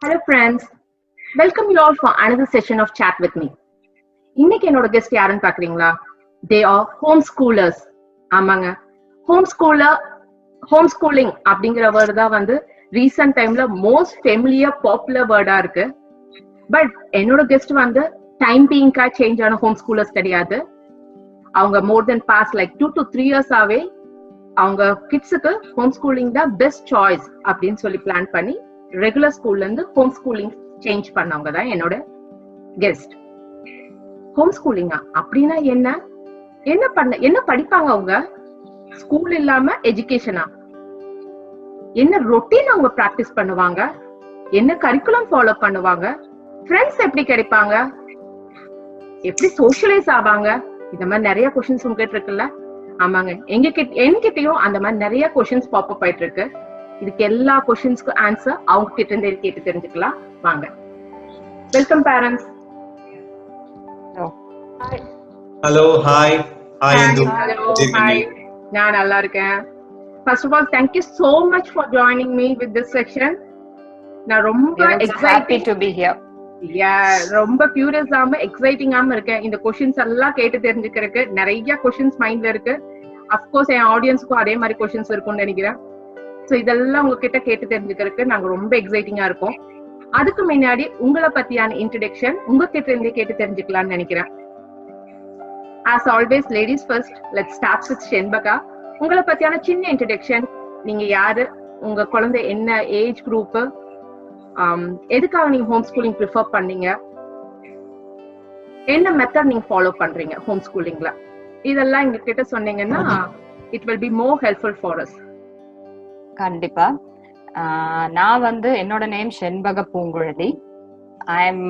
Hello friends, welcome you all for another session of Chat with me. இன்னைக்கு என்னோட guest யாருன்னு பாக்குறீங்களா? They are homeschoolers. ஆமாங்க, homeschooling அப்படிங்கிற வேர்டு தான் வந்து ரீசன்ட் டைம்ல மோஸ்ட் ஃபெமிலியர் பாப்புலர் வேர்டா இருக்கு. பட் என்னோட கெஸ்ட் வந்து டைம் பீயிங்கா சேஞ்ச் ஆன ஹோம் ஸ்கூலர்ஸ் கிடையாது. அவங்க மோர் தென் பாஸ் லைக் 2 to 3 years ஆவே அவங்க கிட்ஸுக்கு ஹோம் ஸ்கூலிங் தான் பெஸ்ட் சாய்ஸ் அப்படின்னு சொல்லி பிளான் பண்ணி ரெகுலர் ஸ்கூல்ல இருந்து ஹோம் ஸ்கூலிங் சேஞ்ச் பண்ணவங்க தான் என்னோட கெஸ்ட். ஹோம் ஸ்கூலிங்கா அப்படின்னா என்ன என்ன படிப்பாங்க அவங்க? ஸ்கூல் இல்லாம எஜுகேஷனா? என்ன ரொட்டீன் அவங்க பிராக்டிஸ் பண்ணுவாங்க? என்ன கரிக்குலம் ஃபாலோ பண்ணுவாங்க? ஃப்ரெண்ட்ஸ் எப்படி கிடைப்பாங்க? எப்படி சோஷியலைஸ் ஆவாங்க? இந்த மாதிரி நிறைய கொஸ்டின்ஸ் உங்ககிட்ட இருக்குல்ல? ஆமாங்க, என்கிட்டயும் அந்த மாதிரி நிறைய கொஸ்டின்ஸ் பாப்பப் ஆயிட்டு இருக்கு. இதுக்கு எல்லா கொஸ்டின்ஸ்க்கு ஆன்சர் அவங்க கிட்ட இருந்து கேட்டு தெரிஞ்சுக்கலாம். வாங்க. Welcome parents. Hello, hi. Hi, நான் நல்லா இருக்கேன். First of all thank you so much for joining me with this section. நான் ரொம்ப excited to be here. ரொம்ப கியூரியஸ் ஆம எக்ஸைட்டிங் ஆம இருக்கேன். இந்த கொஸ்டின்ஸ் எல்லாம் கேட்டு தெரிஞ்சுக்கிறதுக்கு நிறைய கொஸ்டின்ஸ் மைண்ட்ல இருக்கு. அஃப்கோர்ஸ் என் ஆடியன்ஸ்க்கும் அதே மாதிரி கொஸ்டின்ஸ் இருக்கும்னு நினைக்கிறேன். ஸோ இதெல்லாம் உங்ககிட்ட கேட்டு தெரிஞ்சுக்கிறதுக்கு நாங்க ரொம்ப எக்ஸைட்டிங்கா இருக்கோம். அதுக்கு முன்னாடி உங்களை பத்தியான இன்ட்ரடக்ஷன் உங்ககிட்ட இருந்தே கேட்டு தெரிஞ்சுக்கலாம்னு நினைக்கிறேன். As always ladies first, let's start with Shenbaga. உங்களை பத்தியான சின்ன இன்ட்ரடக்ஷன். நீங்க யாரு, உங்க குழந்தை என்ன ஏஜ் குரூப், எதுக்காக நீங்க ஹோம் ஸ்கூலிங் ப்ரிஃபர் பண்ணீங்க, என்ன மெத்தட் நீங்க ஃபாலோ பண்றீங்க ஹோம் ஸ்கூலிங்ல, இதெல்லாம் எங்க கிட்ட சொன்னீங்கன்னா it will be more helpful for us. கண்டிப்பா. நான் வந்து என்னோட name Shenbaga Poongkuzhali. I am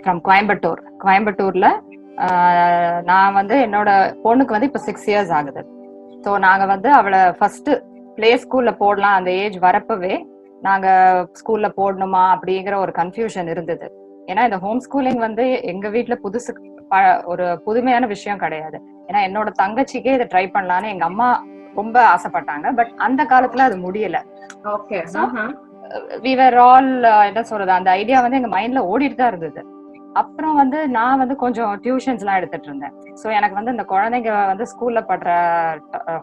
from கோயம்புத்தூர்ல. நான் வந்து என்னோட பொண்ணுக்கு வந்து இப்ப 6 years ஆகுது. ஸோ நாங்க வந்து அவளை ஃபர்ஸ்ட் பிளே ஸ்கூல்ல போடலாம், அந்த ஏஜ் வரப்பவே நாங்க ஸ்கூல்ல போடணுமா அப்படிங்கிற ஒரு கன்ஃபியூஷன் இருந்தது. ஏன்னா இந்த ஹோம் ஸ்கூலிங் வந்து எங்க வீட்டுல ஒரு புதுமையான விஷயம் கிடையாது. ஏன்னா என்னோட தங்கச்சிக்கே இதை ட்ரை பண்ணலான்னு எங்க அம்மா ரொம்ப ஆசைப்பட்டாங்க. பட் அந்த காலத்துல அது முடியல. we were all என்ன சொல்றது, அந்த ஐடியா வந்து எங்க மைண்ட்ல ஓடிட்டு தான் இருந்தது. அப்புறம் வந்து நான் வந்து கொஞ்சம் டியூஷன்ஸ் எல்லாம் எடுத்துட்டு இருந்தேன். ஸோ எனக்கு வந்து இந்த குழந்தைங்க வந்து ஸ்கூல்ல படுற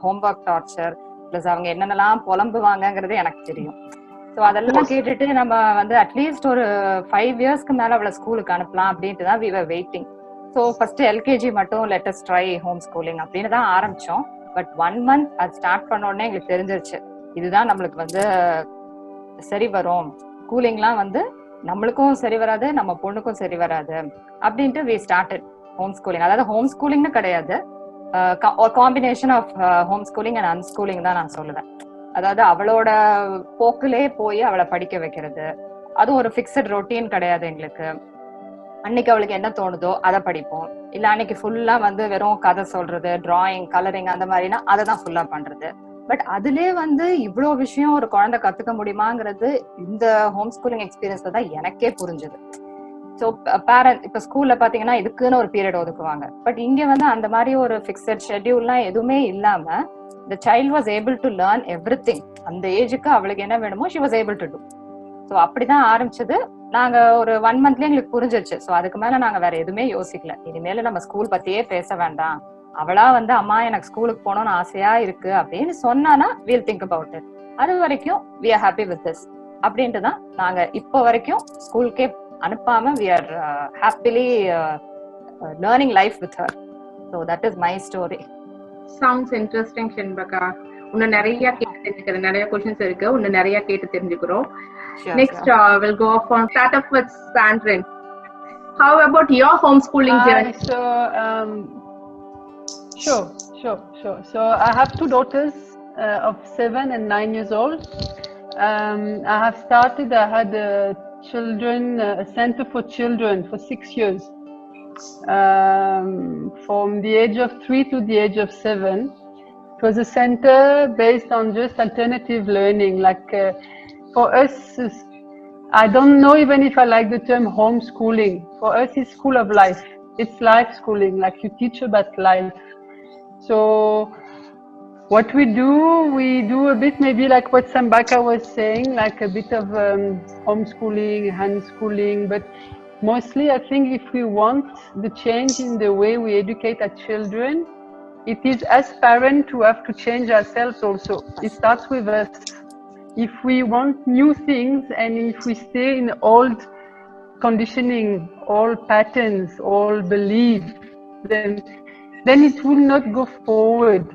ஹோம்ஒர்க் டார்ச்சர் பிளஸ் அவங்க என்னென்னலாம் புலம்புவாங்கங்கிறது எனக்கு தெரியும். ஸோ அதெல்லாம் கேட்டுட்டு நம்ம வந்து அட்லீஸ்ட் ஒரு 5 yearsக்கு மேல அவளை ஸ்கூலுக்கு அனுப்பலாம் அப்படின்ட்டு தான் we were waiting. So first LKG மட்டும் let us try home schooling அப்படின்னு தான் ஆரம்பிச்சோம். பட் 1 month அது ஸ்டார்ட் பண்ண உடனே எங்களுக்கு தெரிஞ்சிருச்சு இதுதான் நம்மளுக்கு வந்து சரி வரும், ஸ்கூலிங்லாம் வந்து நம்மளுக்கும் சரி வராது, நம்ம பொண்ணுக்கும் சரி வராது அப்படின்ட்டு we started ஹோம் ஸ்கூலிங். அதாவது ஹோம் ஸ்கூலிங்னு கிடையாது, combination of home schooling and unschooling தான் நான் சொல்லுவேன். அதாவது அவளோட போக்கிலே போய் அவளை படிக்க வைக்கிறது, அதுவும் ஒரு ஃபிக்ஸட் ரொட்டீன் கிடையாது எங்களுக்கு. அன்னைக்கு அவளுக்கு என்ன தோணுதோ அதை படிப்போம், இல்ல அன்னைக்கு ஃபுல்லா வந்து வெறும் கதை சொல்றது, டிராயிங், கலரிங் அந்த மாதிரினா அதை தான் ஃபுல்லா பண்றது. பட் அதுலயே வந்து இவ்வளவு விஷயம் ஒரு குழந்தை கத்துக்க முடியுமாங்கிறது இந்த ஹோம் ஸ்கூலிங் எக்ஸ்பீரியன்ஸ்ல தான் எனக்கே புரிஞ்சுது. ஸோ பேரண்ட் இப்ப ஸ்கூல்ல பாத்தீங்கன்னா இதுக்குன்னு ஒரு பீரியட் ஒதுக்குவாங்க. பட் இங்க வந்து அந்த மாதிரி ஒரு ஃபிக்ஸட் ஷெட்யூல்லாம் எதுவுமே இல்லாம the child was able to learn everything. அந்த ஏஜுக்கு அவளுக்கு என்ன வேணுமோ she was able to do. So அப்படிதான் ஆரம்பிச்சது. நாங்க ஒரு 1 monthல எங்களுக்கு புரிஞ்சிருச்சு. ஸோ அதுக்கு மேல நாங்க வேற எதுவுமே யோசிக்கல. இனிமேல நம்ம ஸ்கூல் பத்தியே பேச வேண்டாம். அவளா வந்து அம்மா எனக்கு ஸ்கூலுக்கு போகணும்னு ஆசையா இருக்கு அப்படின்னு சொன்னானா we'll think about it. அது வரைக்கும் we are happy with this அப்படின்ட்டு தான் நாங்க இப்போ வரைக்கும் ஸ்கூலுக்கே அனுப்பாம we are happily learning life with her. So that is my story. Sounds interesting ஷென்பகா. இன்னும் நிறைய கேட்டு தெரிஞ்சுக்கிறேன், நிறைய கொஸ்டின்ஸ் இருக்கு, இன்னும் நிறைய கேட்டு தெரிஞ்சுக்கிறோம். Next we'll go on start up with Sandrine. How about your homeschooling journey? Sure. So I have 2 daughters of 7 and 9 years old. I had a center for children for 6 years. From the age of 3 to the age of 7. It was a center based on just alternative learning. Like for us, I don't know even if I like the term homeschooling. For us, it's school of life. It's life schooling, like you teach about life. So What we do a bit maybe like what Sambaka was saying, like a bit of homeschooling, handschooling, but mostly I think if we want the change in the way we educate our children, it is as parents who have to change ourselves also. It starts with us. If we want new things and if we stay in old conditioning, old patterns, old beliefs, then it will not go forward.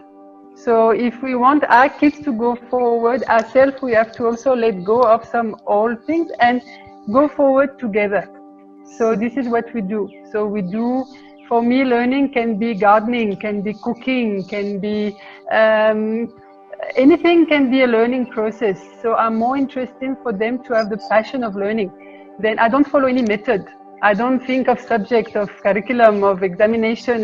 So if we want our kids to go forward, ourselves, we have to also let go of some old things and go forward together. So this is what we do. So we do, for me, learning can be gardening, can be cooking, can be anything can be a learning process. So I'm more interested for them to have the passion of learning. Then I don't follow any method. I don't think of subject, of curriculum, of examination.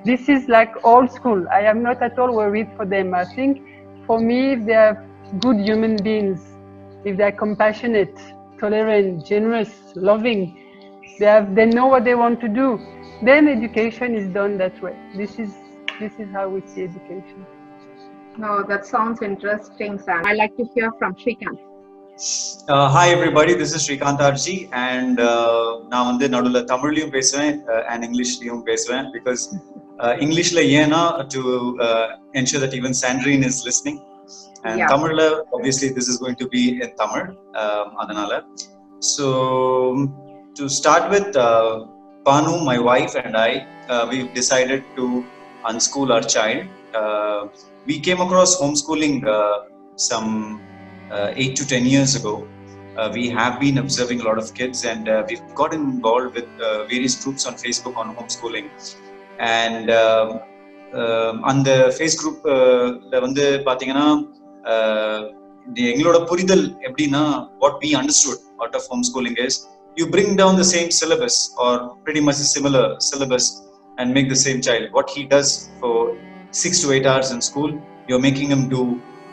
This is like old school. I am not at all worried for them. I think for me, if they are good human beings, if they are compassionate, tolerant, generous, loving, they know what they want to do, then education is done that way. This is how we see education. Oh, that sounds interesting, Sam. I'd like to hear from Shrikant. Hi everybody, this is Shrikant Arji and நான் வந்து நடுவுல தமிழ்லயும் பேசுவேன் and Englishலயும் பேசுவேன் because Englishல ஏன்னா to ensure that even Sandrine is listening and Yeah. தமிழ்ல obviously this is going to be in Tamil அதனால so to start with Panu, my wife and I we've decided to unschool our child. We came across homeschooling some 8 to 10 years ago. We have been observing a lot of kids and we've gotten involved with various groups on Facebook on homeschooling. And on the face group வந்து பாத்தீங்கன்னா எங்களோட புரிதல் எப்படின்னா what we understood out of homeschooling is you bring down the same syllabus or pretty much a similar syllabus and make the same child. What he does for 6 to 8 hours in school, you're making him do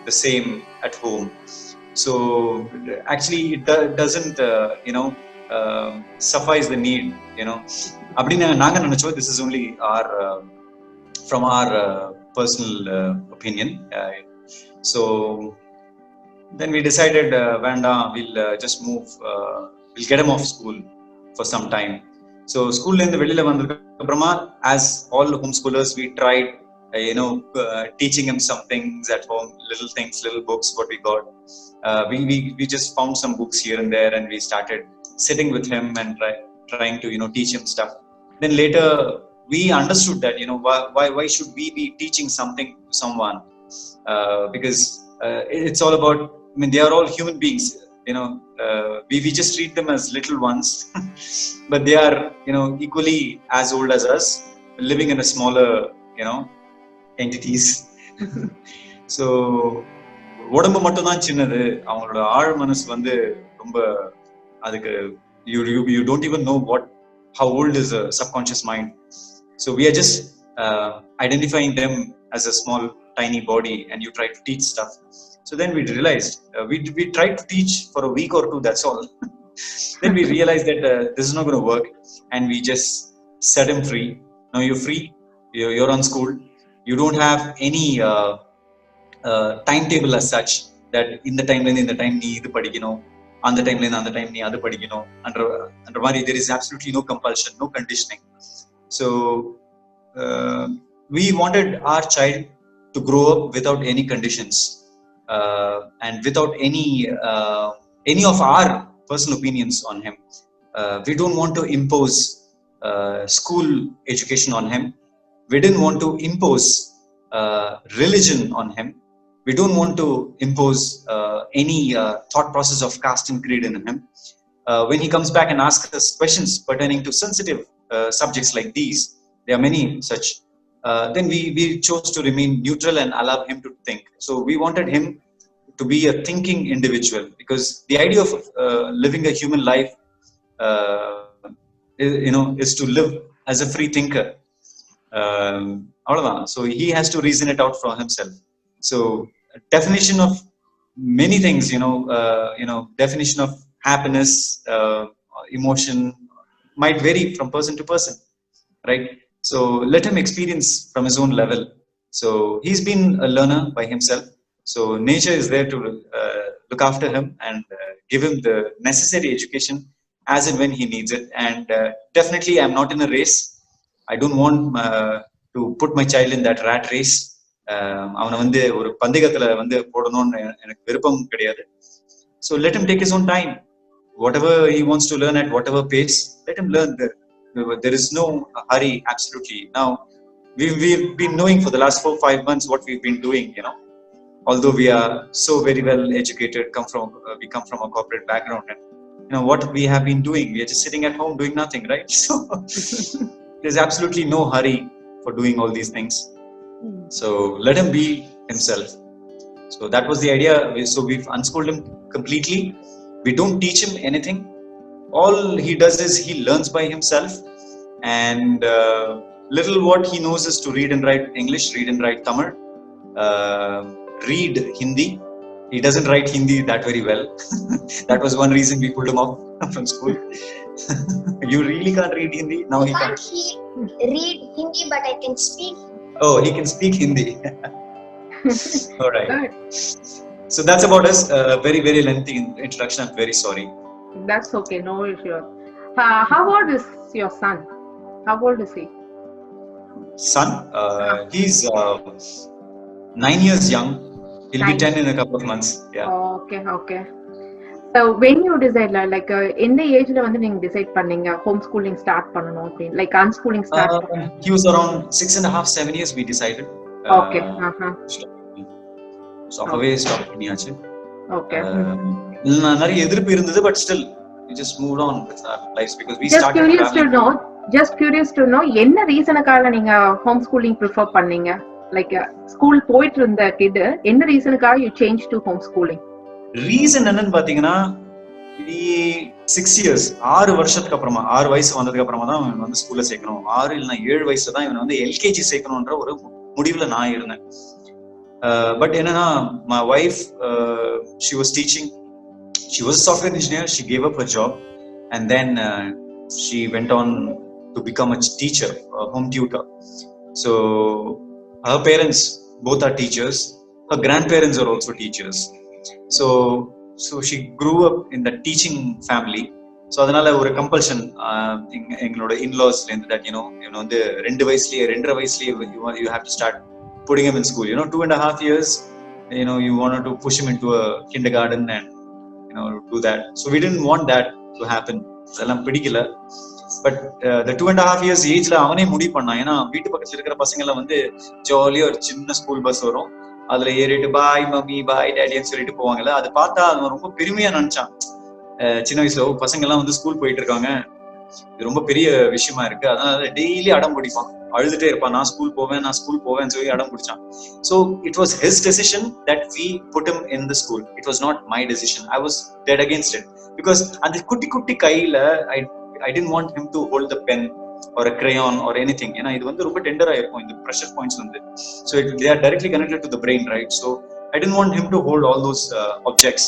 the same at home. So actually it doesn't suffice the need, அப்படின்னு நாங்க நினைச்சோம். This is only our from our personal opinion. So then we decided வேண்டாம், we'll just move, we'll get him off school for some time. So school la irundhu velila vandadukku apparama as all homeschoolers we tried teaching him some things at home, little things, little books what we got. We just found some books here and there and we started sitting with him and trying to teach him stuff. Then later we understood that why should we be teaching something to someone, because it's all about, I mean, they are all human beings, we just treat them as little ones but they are equally as old as us, living in a smaller entities. So உடம்பு மட்டும் தான் சின்னது, அவங்களோட ஆழ் மனசு வந்து ரொம்ப அதுக்கு you don't even know how old is a subconscious mind. So we are just identifying them as a small tiny body and you try to teach stuff. So then we realized we tried to teach for a week or two, that's all. Then we realized that this is not going to work and we just set him free. Now you're free, you're unschooled, you don't have any timetable as such that in the time நீ இது படிக்கணும், அந்த டைம்ல அந்த time நீ அது படிக்கணும் என்ற மாதிரி. There is absolutely no compulsion, no conditioning. So we wanted our child to grow up without any conditions and without any of our personal opinions on him. We don't want to impose school education on him. We didn't want to impose religion on him. We don't want to impose any thought process of caste and creed in him. When he comes back and asks us questions pertaining to sensitive subjects like these, there are many such, then we chose to remain neutral and allow him to think. So we wanted him to be a thinking individual, because the idea of living a human life is to live as a free thinker. So he has to reason it out for himself. So definition of many things, definition of happiness, emotion might vary from person to person, right? So let him experience from his own level. So he's been a learner by himself. So nature is there to look after him and give him the necessary education as and when he needs it. And definitely I'm not in a race. I don't want to put my child in that rat race. அவனை வந்து ஒரு பந்தயத்துல வந்து போடணும்னு எனக்கு விருப்பம் கிடையாது. So let him take his own time. Whatever he wants to learn at whatever pace, let him learn. There is no hurry, absolutely. Now, we've been knowing for the last 4-5 months what we've been doing, you know. Although we are so very well educated, we come from a corporate background, and you know what we have been doing. We are just sitting at home doing nothing, right? So there's absolutely no hurry for doing all these things. So let him be himself. So that was the idea. So we've unschooled him completely. We don't teach him anything. All he does is he learns by himself, and little what he knows is to read and write English, read and write Tamil, read Hindi. He doesn't write Hindi that very well. That was one reason we pulled him off from school. You really can't read Hindi? Now he can't. Read Hindi, but I can speak. Oh, he can speak Hindi. All right. Good. So that's about us. Very, very lengthy introduction. I'm very sorry. That's okay, no issue. How old is your son? How old is he? Son, he's 9 years young. He'll be 10 in a couple of months. Yeah. Okay. So when you decide, like in the age la vandu neenga decide panninga homeschooling start pananum appdi, like unschooling start pananum? He was around 6.5-7 years we decided. Okay. So அப்பவே stop பண்ணியாச்சு. Okay. நிறைய எதிர்ப்பு இருந்தது, but still we just moved on with our lives because we Just started curious to know என்ன ரீசனுக்காக நீங்க home schooling prefer பண்ணீங்க? Like school போயிட்டு இருந்த கிட் என்ன ரீசனுக்காக you changed to home schooling? Reason என்னன்னு பாத்தீங்கன்னா 6 இயர்ஸ் 6 வருஷத்துக்கு அப்புறமா 6 வயசு வந்ததுக்கு அப்புறமா தான் இவன் வந்து ஸ்கூல்ல சேர்க்கணும், 6 இல்லைன்னா 7 வயசுல தான் இவன் வந்து எல்கேஜி சேர்க்கணும்ன்ற ஒரு முடிவுல நான் இருந்தேன். பட் என்னன்னா my wife, she was teaching, she was a software engineer, she gave up her job and then she went on to become a teacher, a home tutor. So her parents both are teachers, her grandparents are also teachers. So she grew up in the teaching family. So அதனால ஒரு compulsion எங்களோட இன்லாஸ்ல இருந்து that you know வந்து 2 வயசுலயே 2.5 வயசுலயே you have to start putting him in school, 2.5 years, you wanted to push him into a kindergarten and do that. So we didn't want that to happen. அதெல்லாம் பிடிக்கல. But the 2.5 years ஏஜ்ல அவனே முடிவு பண்ணான். ஏன்னா வீட்டு பக்கத்துல இருக்கிற பசங்க எல்லாம் வந்து ஜாலியா ஒரு சின்ன ஸ்கூல் பஸ் வரும், அதுல ஏறிட்டு பாய் மம்மி பாய் டேடின்னு சொல்லிட்டு போவாங்கல்ல, அது பார்த்தா அவன் ரொம்ப பெருமையா நினைச்சான். சின்ன வயசுல பசங்க எல்லாம் வந்து ஸ்கூல் போயிட்டு இருக்காங்க, இது ரொம்ப பெரிய விஷயமா இருக்கு, அதனால டெய்லி அடம் பிடிப்பான், அழுதுட்டே இருப்பான், நான் ஸ்கூல் போவேன்னு சொல்லி அடம் பிடிச்சான். So it was his decision that we put him in the school. It was not my decision. I was dead against it because அந்த குட்டி குட்டி கையில I didn't want him to hold the pen or a crayon or anything. ஏன்னா இது வந்து ரொம்ப டெண்டரா இருக்கும், இந்த pressure points வந்து. So they are directly connected to the brain, right? So I didn't want him to hold all those objects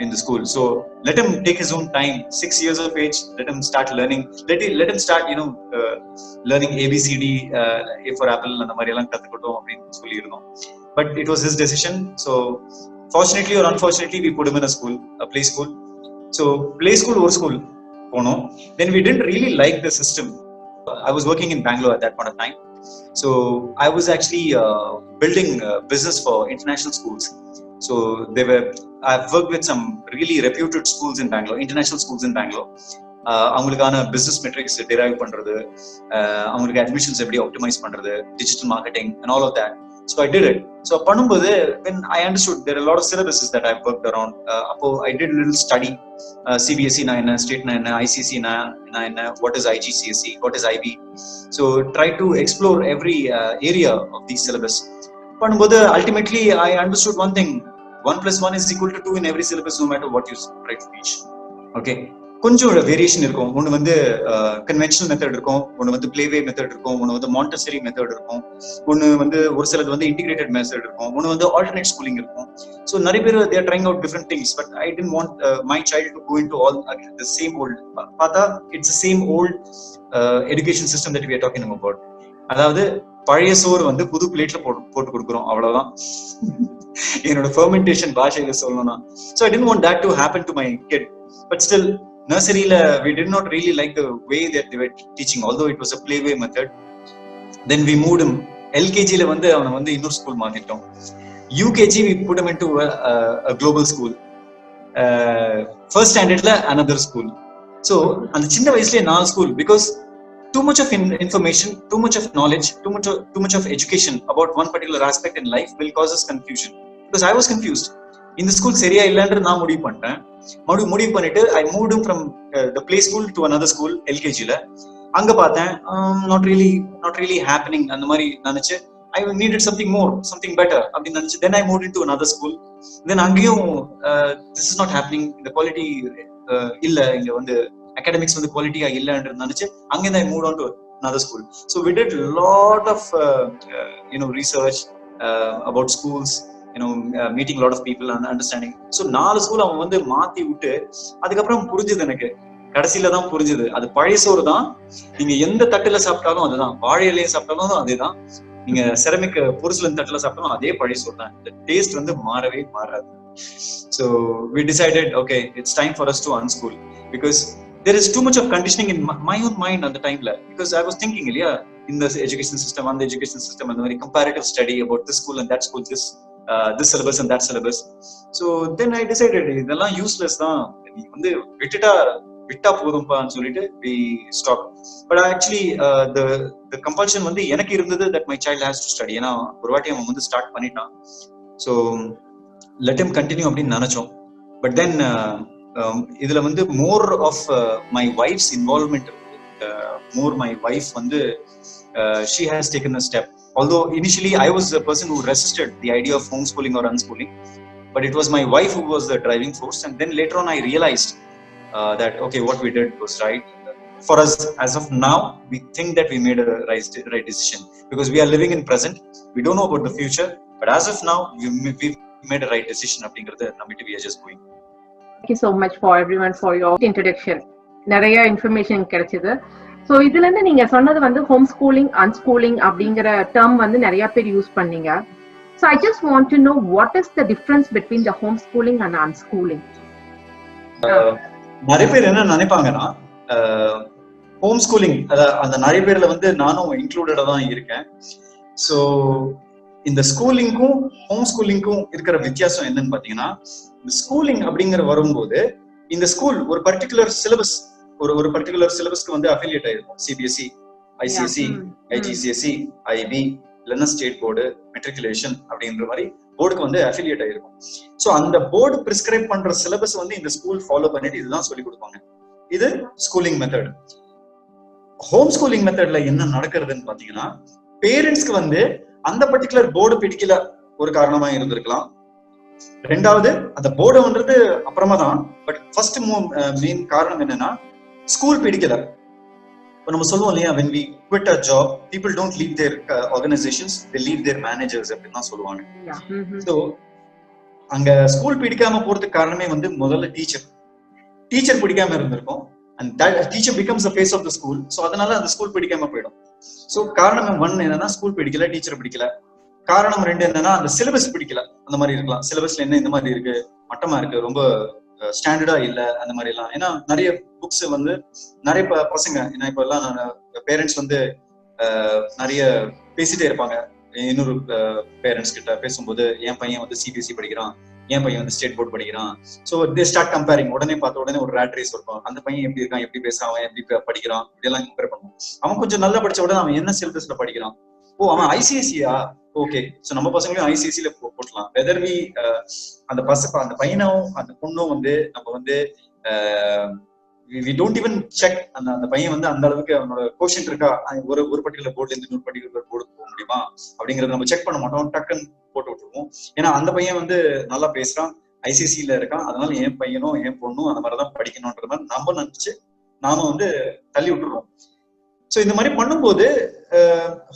in the school. So let him take his own time. 6 years of age, let him start learning. Let him start learning ABCD, A for apple and the மாதிரி எல்லாம் கத்துக்கிட்டோம் அப்படின்னு சொல்லி இருந்தோம். But it was his decision. So fortunately or unfortunately we put him in a school, a play school. So play school or school போனோம். Then we didn't really like the system. I was working in Bangalore at that point of time. So I was actually building business for international schools. So I've worked with some really reputed schools in Bangalore, international schools in Bangalore. அவங்களுக்கான business metrics derive பண்றது, அவங்களுக்கு admissions எப்படி optimise பண்றது, digital marketing and all of that. So I did it. So பண்ணும்போது when I understood there are a lot of syllabuses that I've worked around, அப்போ I did a little study. CBSE na enna, state na enna, ICC na enna, what is IGCSE, what is IB. So try to explore every area of these syllabus. பண்ணும்போது ultimately I understood one thing: 1 + 1 is equal to 2 in every syllabus, no matter what you try to teach. Okay, கொஞ்சம் variation இருக்கும். ஒன்று வந்து conventional method இருக்கும், ஒன்று வந்து பிளேவே method இருக்கும், ஒன்று வந்து மாண்டசரி மெத்தட் இருக்கும், ஒன்று வந்து ஒரு சிலது வந்து இன்டிகிரேட்டட் மெத்தட் இருக்கும், ஒன்று வந்து ஆல்டர்னேட் ஸ்கூலிங் இருக்கும். ஸோ நிறைய பேர் they are trying out different things, but I didn't want my child to go into all the same old. பார்த்தா it's the same old education system that we are talking about. அதாவது பழைய சோறு வந்து புது பிளேட்ல போட்டு கொடுக்குறோம், அவ்வளவுதான். என்னோட ஃபெர்மெண்டேஷன் பாஷையில சொல்லணும்னா. So I didn't want that to happen to my kid, but still nurseryல we did not really like the way that they were teaching, although it was a playway method. Then we moved him. LKG ல வந்து அவனை வந்து இன்னொரு school மாத்திட்டோம். UKG we put him into a global school. First standardல another school. So அந்த சின்ன வயசுலயே 4 school, because too much of information, too much of knowledge, too much of education about one particular aspect in life will cause us confusion. Because I was confused. இந்த school சரியா இல்லைன்ற நான் முடிவு பண்ணிட்டேன். முடிவு பண்ணிட்டு I moved him from the play school to another school, LKG ல. அங்க பார்த்தேன் not really happening அந்த மாதிரி நினைச்சு I needed something more, something better அப்படின்னு நினைச்சு then I moved into another school. Then அங்கேயும் this is not happening, the quality இல்ல, இங்க வந்து academics வந்து குவாலிட்டியா இல்லைன்றது நினைச்சு அங்கே I moved on to another school. So we did a lot of research about schools, meeting a lot of people and understanding. So 4 school அவன் வந்து மாத்தி விட்டு அதுக்கப்புறம் புரிஞ்சுது எனக்கு, கடைசியில தான் புரிஞ்சுது அது பழைய சோறு தான். நீங்க எந்த தட்டுல சாப்பிட்டாலும் அதுதான், வாழை இலையை சாப்பிட்டாலும் அதேதான், நீங்க செரமிக் பொருசலன் தட்டுல சாப்பிட்டாலும் அதே பழைய சோறு தான். இந்த டேஸ்ட் வந்து மாறவே மாறாது. So we decided, okay, it's time for us to unschool, because there is too much of conditioning in my own mind at the time la, because I was thinking in the education system, on the education system, and very comparative study about this school and that school, this syllabus and that syllabus. So then I decided இதெல்லாம் useless தான், நீ வந்து விட்டா போதும்பான்னு சொல்லிட்டு we stopped. But actually the compulsion வந்து எனக்கு இருந்தது that my child has to study. ஏன்னா ஒரு வாட்டி அவன் வந்து ஸ்டார்ட் பண்ணிட்டான், so let him continue அப்படின்னு நினைச்சோம். But then இதுல வந்து more of my wife's involvement, more my wife வந்து she has taken a step. Although initially I was the person who resisted the idea of homeschooling or unschooling, but it was my wife who was the driving force. And then later on I realized that okay, what we did was right for us. As of now we think that we made a right decision, because we are living in present, we don't know about the future, but as of now we made a right decision அப்படிங்கறது நம்பிட்டு we are just going. Thank you so much for everyone for your introduction. நிறைய information கிடைச்சது. So இதுல இருந்து நீங்க சொன்னது வந்து home schooling அன்ஸ்கூலிங் அப்படிங்கிற டேர்ம் வந்து நிறைய பேர் யூஸ் பண்ணீங்க. So I just want to know what is the difference between the home schooling and unschooling. நிறைய பேர் என்ன நினைப்பாங்கன்னா ஹோம் ஸ்கூலிங், அந்த நிறைய பேர்ல வந்து நானும் இன்க்ளூடடா தான் இருக்கேன். ஸோ இந்த ஸ்கூலிங்கும் ஹோம் ஸ்கூலிங்கும் இருக்கிற வித்தியாசம் என்னன்னு பாத்தீங்கன்னா, இந்த ஸ்கூலிங் அப்படிங்கிற வரும்போது இந்த ஸ்கூல் ஒரு பர்டிகுலர் சிலபஸ், ஒரு பர்டிகுலர் சிலபஸ்க்கு வந்து அஃபிலியேட் ஆயிருக்கும். சிபிஎஸ்இ, ஐசிஎஸ்இ, ஐஜிசிஎஸ்இ, ஐபி, இல்லைன்னா ஸ்டேட் போர்டு, மெட்ரிகுலேஷன் அப்படின்ற மாதிரி போர்டுக்கு வந்து அஃபிலியேட் ஆயிருக்கும். ஸோ அந்த போர்டு பிரிஸ்கிரைப் பண்ற சிலபஸ் வந்து இந்த ஸ்கூல் ஃபாலோ பண்ணிட்டு இதுதான் சொல்லி கொடுப்பாங்க. இது ஸ்கூலிங் மெத்தட். ஹோம் ஸ்கூலிங் மெத்தட்ல என்ன நடக்கிறதுன்னு பாத்தீங்கன்னா, பேரண்ட்ஸ்க்கு வந்து அந்த பர்டிகுலர் போர்டு பிடிக்கல ஒரு காரணமா இருந்திருக்கலாம். ரெண்டாவது அந்த போர்டுன்றது அப்புறமா தான், பட் ஃபர்ஸ்ட் மெயின் காரணம் என்னன்னா ஸ்கூல் பிடிக்கல. இப்போ நம்ம சொல்லுவோம் இல்லையா, when we quit a job, people don't leave their organizations, they leave their managers அப்படின்னு தான் சொல்லுவாங்க. ஸோ அங்க ஸ்கூல் பிடிக்காம போறதுக்கு காரணமே வந்து முதல்ல டீச்சர் பிடிக்காம இருந்திருக்கும். and that teacher becomes the face of the school. So அதனால அந்த ஸ்கூல் பிடிக்காம போயிடும். ஸோ காரணம் 1 என்னன்னா ஸ்கூல் பிடிக்கல, டீச்சர் பிடிக்கல. காரணம் 2 என்னன்னா அந்த சிலபஸ் பிடிக்கல. அந்த மாதிரி இருக்கலாம், சிலபஸ்ல என்ன இந்த மாதிரி இருக்கு, மட்டமா இருக்கு, ரொம்ப ஸ்டாண்டர்டா இல்ல, அந்த மாதிரி எல்லாம். ஏன்னா நிறைய புக்ஸ் வந்து நிறைய பசங்க, ஏன்னா இப்ப எல்லாம் பேரண்ட்ஸ் வந்து நிறைய பேசிட்டே இருப்பாங்க. இன்னொரு பேரண்ட்ஸ் கிட்ட பேசும்போது, என் பையன் வந்து சிபிஎஸ்இ படிக்கிறான், என் பையன் வந்து ஸ்டேட் போர்ட் படிக்கிறான். So they start comparing. உடனே பார்த்த உடனே ஒரு ரேட் ரேஸ் இருக்கும். அந்த பையன் எப்படி இருக்கான், எப்படி பேசுறான், அவன் எப்படி படிக்கிறான், இதெல்லாம் கம்பேர் பண்ணுவோம். அவன் கொஞ்சம் நல்லா படிச்ச உடனே அவன் என்ன சிலபஸ்ல படிக்கிறான், ஓ அவன் ஐசிஎஸ்சியா, ஓகே ஸோ நம்ம பசங்களையும் ஐசிஎஸ்சில போட்டலாம். வெதர் வி அந்த பையனும் அந்த பொண்ணும் வந்து நம்ம வந்து we don't even check அந்த பையன் வந்து அந்த அளவுக்கு அவனோட கோஷன் இருக்கா, ஒரு பர்டிகுலர் போர்ட்ல இருந்து இன்னொரு பர்டிகுலர் போர்டுக்கு போக முடியுமா அப்படிங்கறத நம்ம செக் பண்ண மாட்டோம், டக்குன்னு போட்டு விட்டுருவோம். ஏன்னா அந்த பையன் வந்து நல்லா பேசுறான், ஐசிஎஸ்சில இருக்கான், அதனால என் பையனும் என் பொண்ணும் அந்த மாதிரிதான் படிக்கணும்ன்ற மாதிரி நம்ம நினைச்சு நாம வந்து தள்ளி விட்டுருவோம். ஸோ இந்த மாதிரி பண்ணும்போது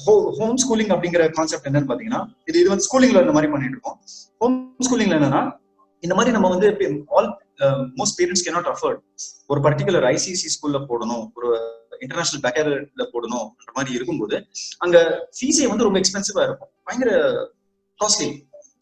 ஹோம் ஸ்கூலிங் அப்படிங்கிற கான்செப்ட் என்னன்னு பாத்தீங்கன்னா, இது வந்து ஸ்கூலிங்ல இந்த மாதிரி பண்ணிட்டு இருக்கோம். ஹோம் ஸ்கூலிங்ல என்னன்னா, இந்த மாதிரி நம்ம வந்து மோஸ்ட் பேரண்ட்ஸ் கேனாட் அஃபோர்ட் ஒரு பர்டிகுலர் ஐசிஎஸ்சி ஸ்கூல்ல போடணும், ஒரு இன்டர்நேஷனல் பேக்கரில போடணும்ன்ற மாதிரி இருக்கும்போது அங்க ஃபீஸே வந்து ரொம்ப எக்ஸ்பென்சிவா இருக்கும், பயங்கர costly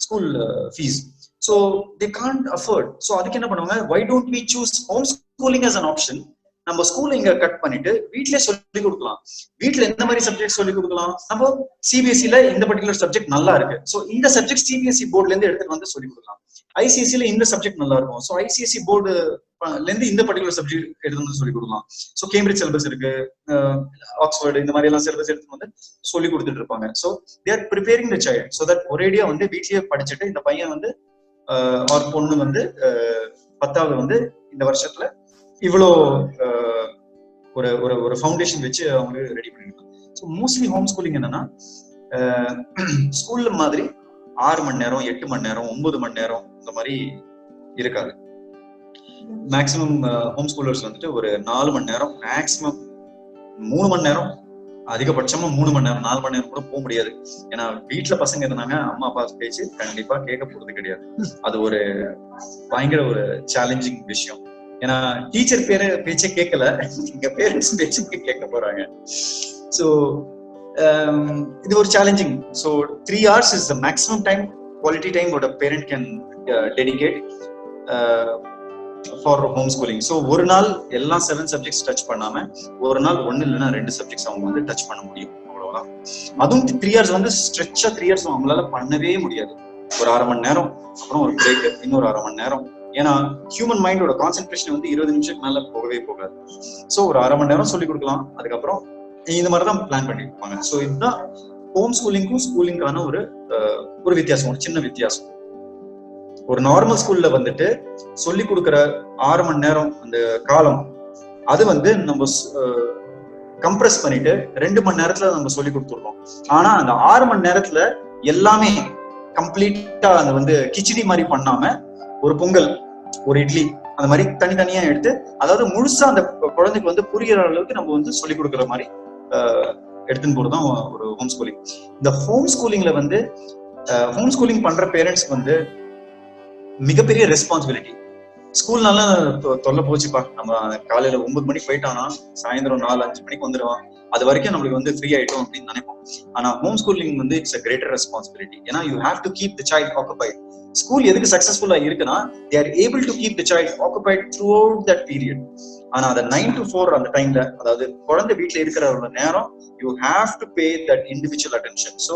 school fees. So they can't afford. So அதுக்கு என்ன பண்ணுவாங்க, why don't we choose home schooling as an option. நம்ம ஸ்கூல்ல இங்க கட் பண்ணிட்டு வீட்லயே சொல்லி கொடுக்கலாம். வீட்டுல எந்த மாதிரி சப்ஜெக்ட் சொல்லி கொடுக்கலாம், நம்ம சிபிஎஸ்சில இந்த பர்டிகுலர் சப்ஜெக்ட் நல்லா இருக்கு, ஸோ இந்த சப்ஜெக்ட் சிபிஎஸ்சி போர்ட்ல இருந்து எடுத்துட்டு வந்து சொல்லி கொடுக்கலாம். ஐசிஎஸ்சில இந்த சப்ஜெக்ட் நல்லா இருக்கும், ஸோ ஐசிஎஸ்சி போர்டுல இருந்து இந்த பர்டிகுலர் சப்ஜெக்ட் எடுத்து வந்து சொல்லி கொடுக்கலாம். ஸோ கேம்பிரிட்ஜ் சிலபஸ் இருக்கு, ஆக்ஸ்போர்டு, இந்த மாதிரி எல்லாம் சிலபஸ் எடுத்து வந்து சொல்லி கொடுத்துட்டு இருப்பாங்க. So they are preparing the child so that ஒரேடியா வந்து வீட்லயே படிச்சுட்டு இந்த பையன் வந்து ஒரு பொண்ணு வந்து 10வது வந்து இந்த வருஷத்துல இவ்வளோ ஒரு ஒரு ஒரு ஃபவுண்டேஷன் வச்சு அவங்க ரெடி பண்ணிருக்காங்க. ஸோ மோஸ்ட்லி ஹோம் ஸ்கூலிங் என்னன்னா ஸ்கூல்ல மாதிரி 6 மணி நேரம் 8 மணி நேரம் 9 மணி நேரம் இந்த மாதிரி இருக்காது. மேக்சிமம் ஹோம் ஸ்கூலர்ஸ் வந்துட்டு ஒரு 4 மணி நேரம், மேக்சிமம் 3 மணி நேரம், அதிகபட்சமா 3 மணி நேரம், 4 மணி நேரம் கூட போக முடியாது. ஏன்னா வீட்டுல பசங்க இருந்தாங்க, அம்மா அப்பா பேச்சு கண்டிப்பா கேட்க போறது கிடையாது. அது ஒரு பயங்கர ஒரு சேலஞ்சிங் விஷயம். ஏன்னா டீச்சர் பேச்சை கேட்கல, எங்க பேரண்ட்ஸ் பேச்சு கேட்க போறாங்க. ஸோ இது ஒரு challenging. So 3 hours is the maximum time, quality time what a parent can dedicate for home schooling. So ஒரு நாள் எல்லாம் 7 சப்ஜெக்ட்ஸ் டச் பண்ணாம ஒரு நாள் 1 இல்லைன்னா 2 சப்ஜெக்ட்ஸ் அவங்க வந்து டச் பண்ண முடியும், அவ்வளவுதான். அதுவும் 3 hours வந்து ஸ்ட்ரெச்சா 3 hours அவங்களால பண்ணவே முடியாது. ஒரு 1/2 மணி நேரம், அப்புறம் ஒரு பிரேக், இன்னொரு 1/2 மணி நேரம். ஏன்னா ஹியூமன் மைண்டோட கான்சென்ட்ரேஷன் வந்து 20 நிமிஷத்துக்கு மேல போகவே போகாது. ஸோ ஒரு 1/2 மணி நேரம் சொல்லி கொடுக்கலாம், அதுக்கப்புறம் இந்த மாதிரிதான் பிளான் பண்ணிருப்பாங்க. ஸோ இதுதான் ஹோம் ஸ்கூலிங்கும் ஸ்கூலிங்கான ஒரு வித்தியாசம், ஒரு சின்ன வித்தியாசம். ஒரு நார்மல் ஸ்கூல்ல வந்துட்டு சொல்லி கொடுக்குற 6 மணி நேரம் அந்த காலம், அது வந்து நம்ம கம்ப்ரஸ் பண்ணிட்டு 2 மணி நேரத்துல நம்ம சொல்லி கொடுத்துருக்கோம். ஆனா அந்த 6 மணி நேரத்துல எல்லாமே கம்ப்ளீட்டா அந்த வந்து கிச்சடி மாதிரி பண்ணாம ஒரு பொங்கல், ஒரு இட்லி, அந்த மாதிரி தனித்தனியா எடுத்து, அதாவது முழுசா அந்த குழந்தைக்கு வந்து புரியுற அளவுக்கு நம்ம வந்து சொல்லி கொடுக்குற மாதிரி எடுத்துன்னு போறதுதான் ஒரு ஹோம் ஸ்கூலிங். இந்த ஹோம் ஸ்கூலிங்ல வந்து ஹோம் ஸ்கூலிங் பண்ற பேரண்ட்ஸ்க்கு வந்து மிகப்பெரிய ரெஸ்பான்சிபிலிட்டி. ஸ்கூல்னால தொல்லை போச்சுப்பா, நம்ம காலையில 9 மணிக்கு போயிட்டானா சாயந்தரம் 4-5 மணிக்கு வந்துடுவான், அது வரைக்கும் நம்மளுக்கு வந்து ஃப்ரீ ஆயிட்டோம் அப்படின்னு நினைப்போம். ஆனா ஹோம் ஸ்கூலிங் வந்து இட்ஸ் a greater responsibility. ஏன்னா you have to keep the child occupied. School எதுக்கு சக்சஸ்ஃபுல்லா இருக்குன்னா they are able to keep the child occupied throughout that period. ஆனா அந்த 9 to 4 அந்த டைம்ல, அதாவது குழந்தை வீட்டுல இருக்கிற நேரம், you have to pay that individual attention. So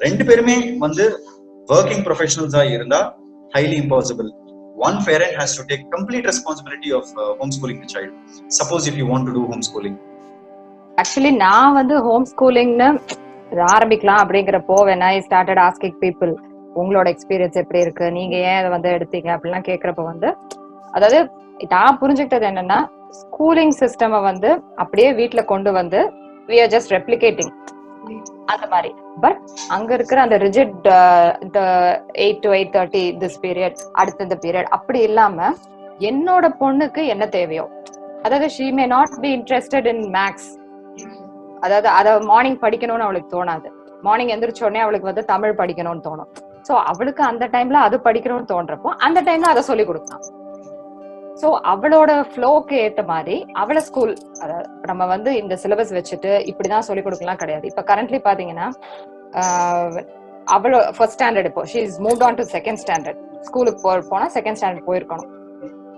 2 பேருமே வந்து working professionals இருந்தா highly impossible. One parent has to take complete responsibility of homeschooling the child. Suppose if you want to do homeschooling. Actually நான் வந்து home ஸ்கூலிங்னு ஆரம்பிக்கலாம் அப்படிங்கிறப்போ when I started asking people உங்களோட experience எப்படி இருக்கு, நீங்க ஏன் அதை வந்து எடுத்தீங்க அப்படிலாம் கேட்கறப்ப வந்து, அதாவது நான் புரிஞ்சுக்கிட்டது என்னன்னா, ஸ்கூலிங் சிஸ்டம் வந்து அப்படியே வீட்டுல கொண்டு வந்து we are just replicating அந்த மாதிரி. பட் அங்க இருக்கிற அந்த ரிஜிட் இந்த 8 to 8:30 this period, அடுத்த இந்த பீரியட் அப்படி இல்லாம என்னோட பொண்ணுக்கு என்ன தேவையோ, அதாவது she may not be interested in maths, அதாவது அத மார்னிங் படிக்கணும்னு அவளுக்கு தோணாது, மார்னிங் எந்திரிச்ச உடனே அவளுக்கு வந்து தமிழ் படிக்கணும்னு தோணும். சோ அவளுக்கு அந்த டைம்ல அது படிக்கணும்னு தோன்றப்போ அந்த டைம்ல அதை சொல்லி கொடுக்கலாம். சோ அவளோட ஃப்ளோக்கு ஏத்த மாதிரி அவளை ஸ்கூல், அதாவது நம்ம வந்து இந்த சிலபஸ் வச்சுட்டு இப்படிதான் சொல்லி கொடுக்கலாம் கிடையாது. இப்ப கரண்ட்லி பாத்தீங்கன்னா அவளோ ஃபர்ஸ்ட் ஸ்டாண்டர்ட், இப்போ she is moved on to second standard. ஸ்கூலுக்கு போனா செகண்ட் ஸ்டாண்டர்ட் போயிருக்கணும்.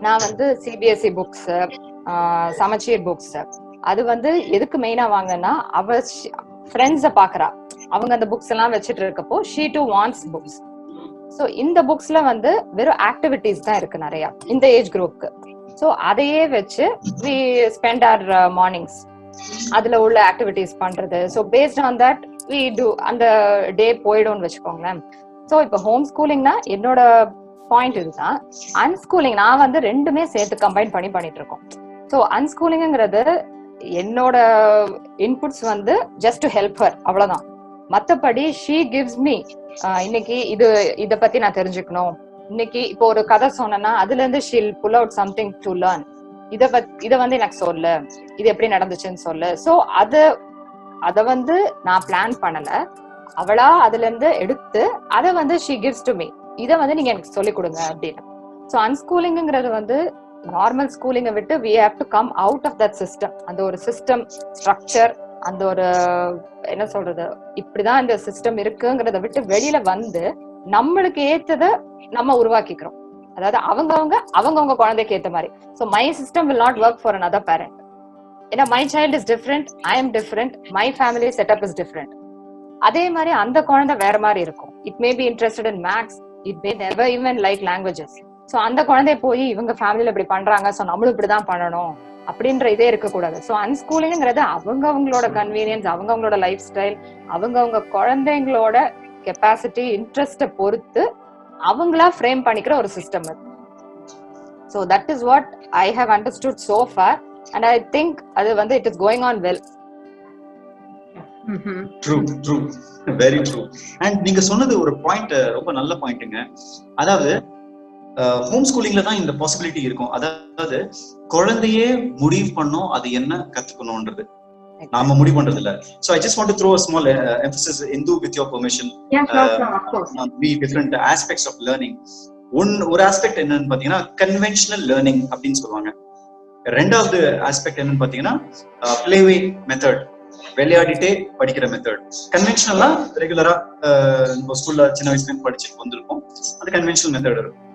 நான் வந்து சிபிஎஸ்இ புக்ஸ், சமச்சீர் புக்ஸ், அது வந்து எதுக்கு மெயினா வாங்கினா, அவ ஃப்ரெண்ட்ஸை பாக்குறா, அவங்க அந்த புக்ஸ் எல்லாம் வச்சுட்டு இருக்கப்போ she too wants books. So இந்த புக்ஸ்ல வந்து வெறும் ஆக்டிவிட்டிஸ் தான் இருக்கு நிறைய இந்த ஏஜ் குரூப்க்கு. சோ அதையே வச்சு we spend our mornings அதுல உள்ள ஆக்டிவிட்டிஸ் பண்றது. So based on that we do, அந்த டே போயிடும்னு வச்சுக்கோங்களேன். சோ இப்போ ஹோம் ஸ்கூலிங்னா என்னோட பாயிண்ட் இதுதான். அன்ஸ்கூலிங் நான் வந்து ரெண்டுமே சேர்த்து கம்பைன் பண்ணிட்டு இருக்கோம். சோ அன்ஸ்கூலிங்கிறது என்னோட இன்புட்ஸ் வந்து ஜஸ்ட் டு ஹெல்ப் ஹர், அவ்வளவுதான். மத்தபடி she gives me இன்னைக்கு இத பத்தி நான் தெரிஞ்சுக்கணும், இன்னைக்கு இப்போ ஒரு கதை சொன்னா அதுல இருந்து she'll pull out something to learn, இத வந்து எனக்கு சொல்லு, இது எப்படி நடந்துச்சுன்னு சொல்லு. சோ அத வந்து நான் பிளான் பண்ணல, அவளா அதுல இருந்து எடுத்து அதை வந்து she gives to me, இத வந்து நீங்க எனக்கு சொல்லி கொடுங்க அப்படின்னு. சோ அன்ஸ்கூலிங்கிறது வந்து நார்மல் ஸ்கூலிங்கை விட்டு we have to come out of that system. அந்த ஒரு சிஸ்டம் ஸ்ட்ரக்சர், அந்த ஒரு என்ன சொல்றது, இப்படிதான் இந்த சிஸ்டம் இருக்குங்கிறத விட்டு வெளியில வந்து நம்மளுக்கு ஏத்தத நம்ம உருவாக்கிக்கிறோம். அதாவது அவங்கவுங்க குழந்தைக்கு ஏத்த மாதிரி. So my system will not work for another parent. ஏன்னா my child is different, I am different, my family setup is different. அதே மாதிரி அந்த குழந்தை வேற மாதிரி இருக்கும். It may be interested in maths, it may never even like languages. So அந்த குழந்தைய போய் இவங்க ஃபேமிலியில இப்படி பண்றாங்க, ஸோ நம்மளும் இப்படிதான் பண்ணணும் அப்படின்ற இதே இருக்கக்கூடாது. ஸோ அன்ஸ்கூலிங்கிறது அவங்கவங்களோட கன்வீனியன்ஸ், அவங்கவங்களோட லைஃப் ஸ்டைல், அவங்கவங்க குழந்தைங்களோட கெப்பாசிட்டி, இன்ட்ரெஸ்ட பொறுத்து அவங்களா ஃப்ரேம் பண்ணிக்கிற ஒரு சிஸ்டம் அது. So that is what I have understood so far and I think அது வந்து it is going on well. True, very true. And நீங்க சொன்னது ஒரு பாயிண்ட், ரொம்ப நல்ல பாயிண்ட்டுங்க. அதாவது ஹோம் ஸ்கூலிங்ல தான் இந்த பாசிபிலிட்டி இருக்கும். அதாவது குழந்தையே முடிவு பண்ணும் அது என்ன கத்துக்கணும்ன்றது, நாம முடிவு பண்றது இல்ல. So I just want to throw a small emphasis, Indu, with your permission. Yeah, sure, of course. On the different aspects of learning. ஒரு ஆஸ்பெக்ட் என்னன்னு பாத்தீங்கன்னா கன்வென்ஷனல் லேர்னிங் அப்படின்னு சொல்லுவாங்க. ரெண்டாவது ஆஸ்பெக்ட் என்னன்னு பாத்தீங்கன்னா பிளேவே மெத்தட், விளையாடிட்டே படிக்கிற மெத்தட். கன்வென்ஷனலா ரெகுலரா நம்ம ஸ்கூல்ல சின்ன வயசுல படிச்சுட்டு வந்திருக்கோம், அது கன்வென்ஷனல் மெத்தட் இருக்கும்.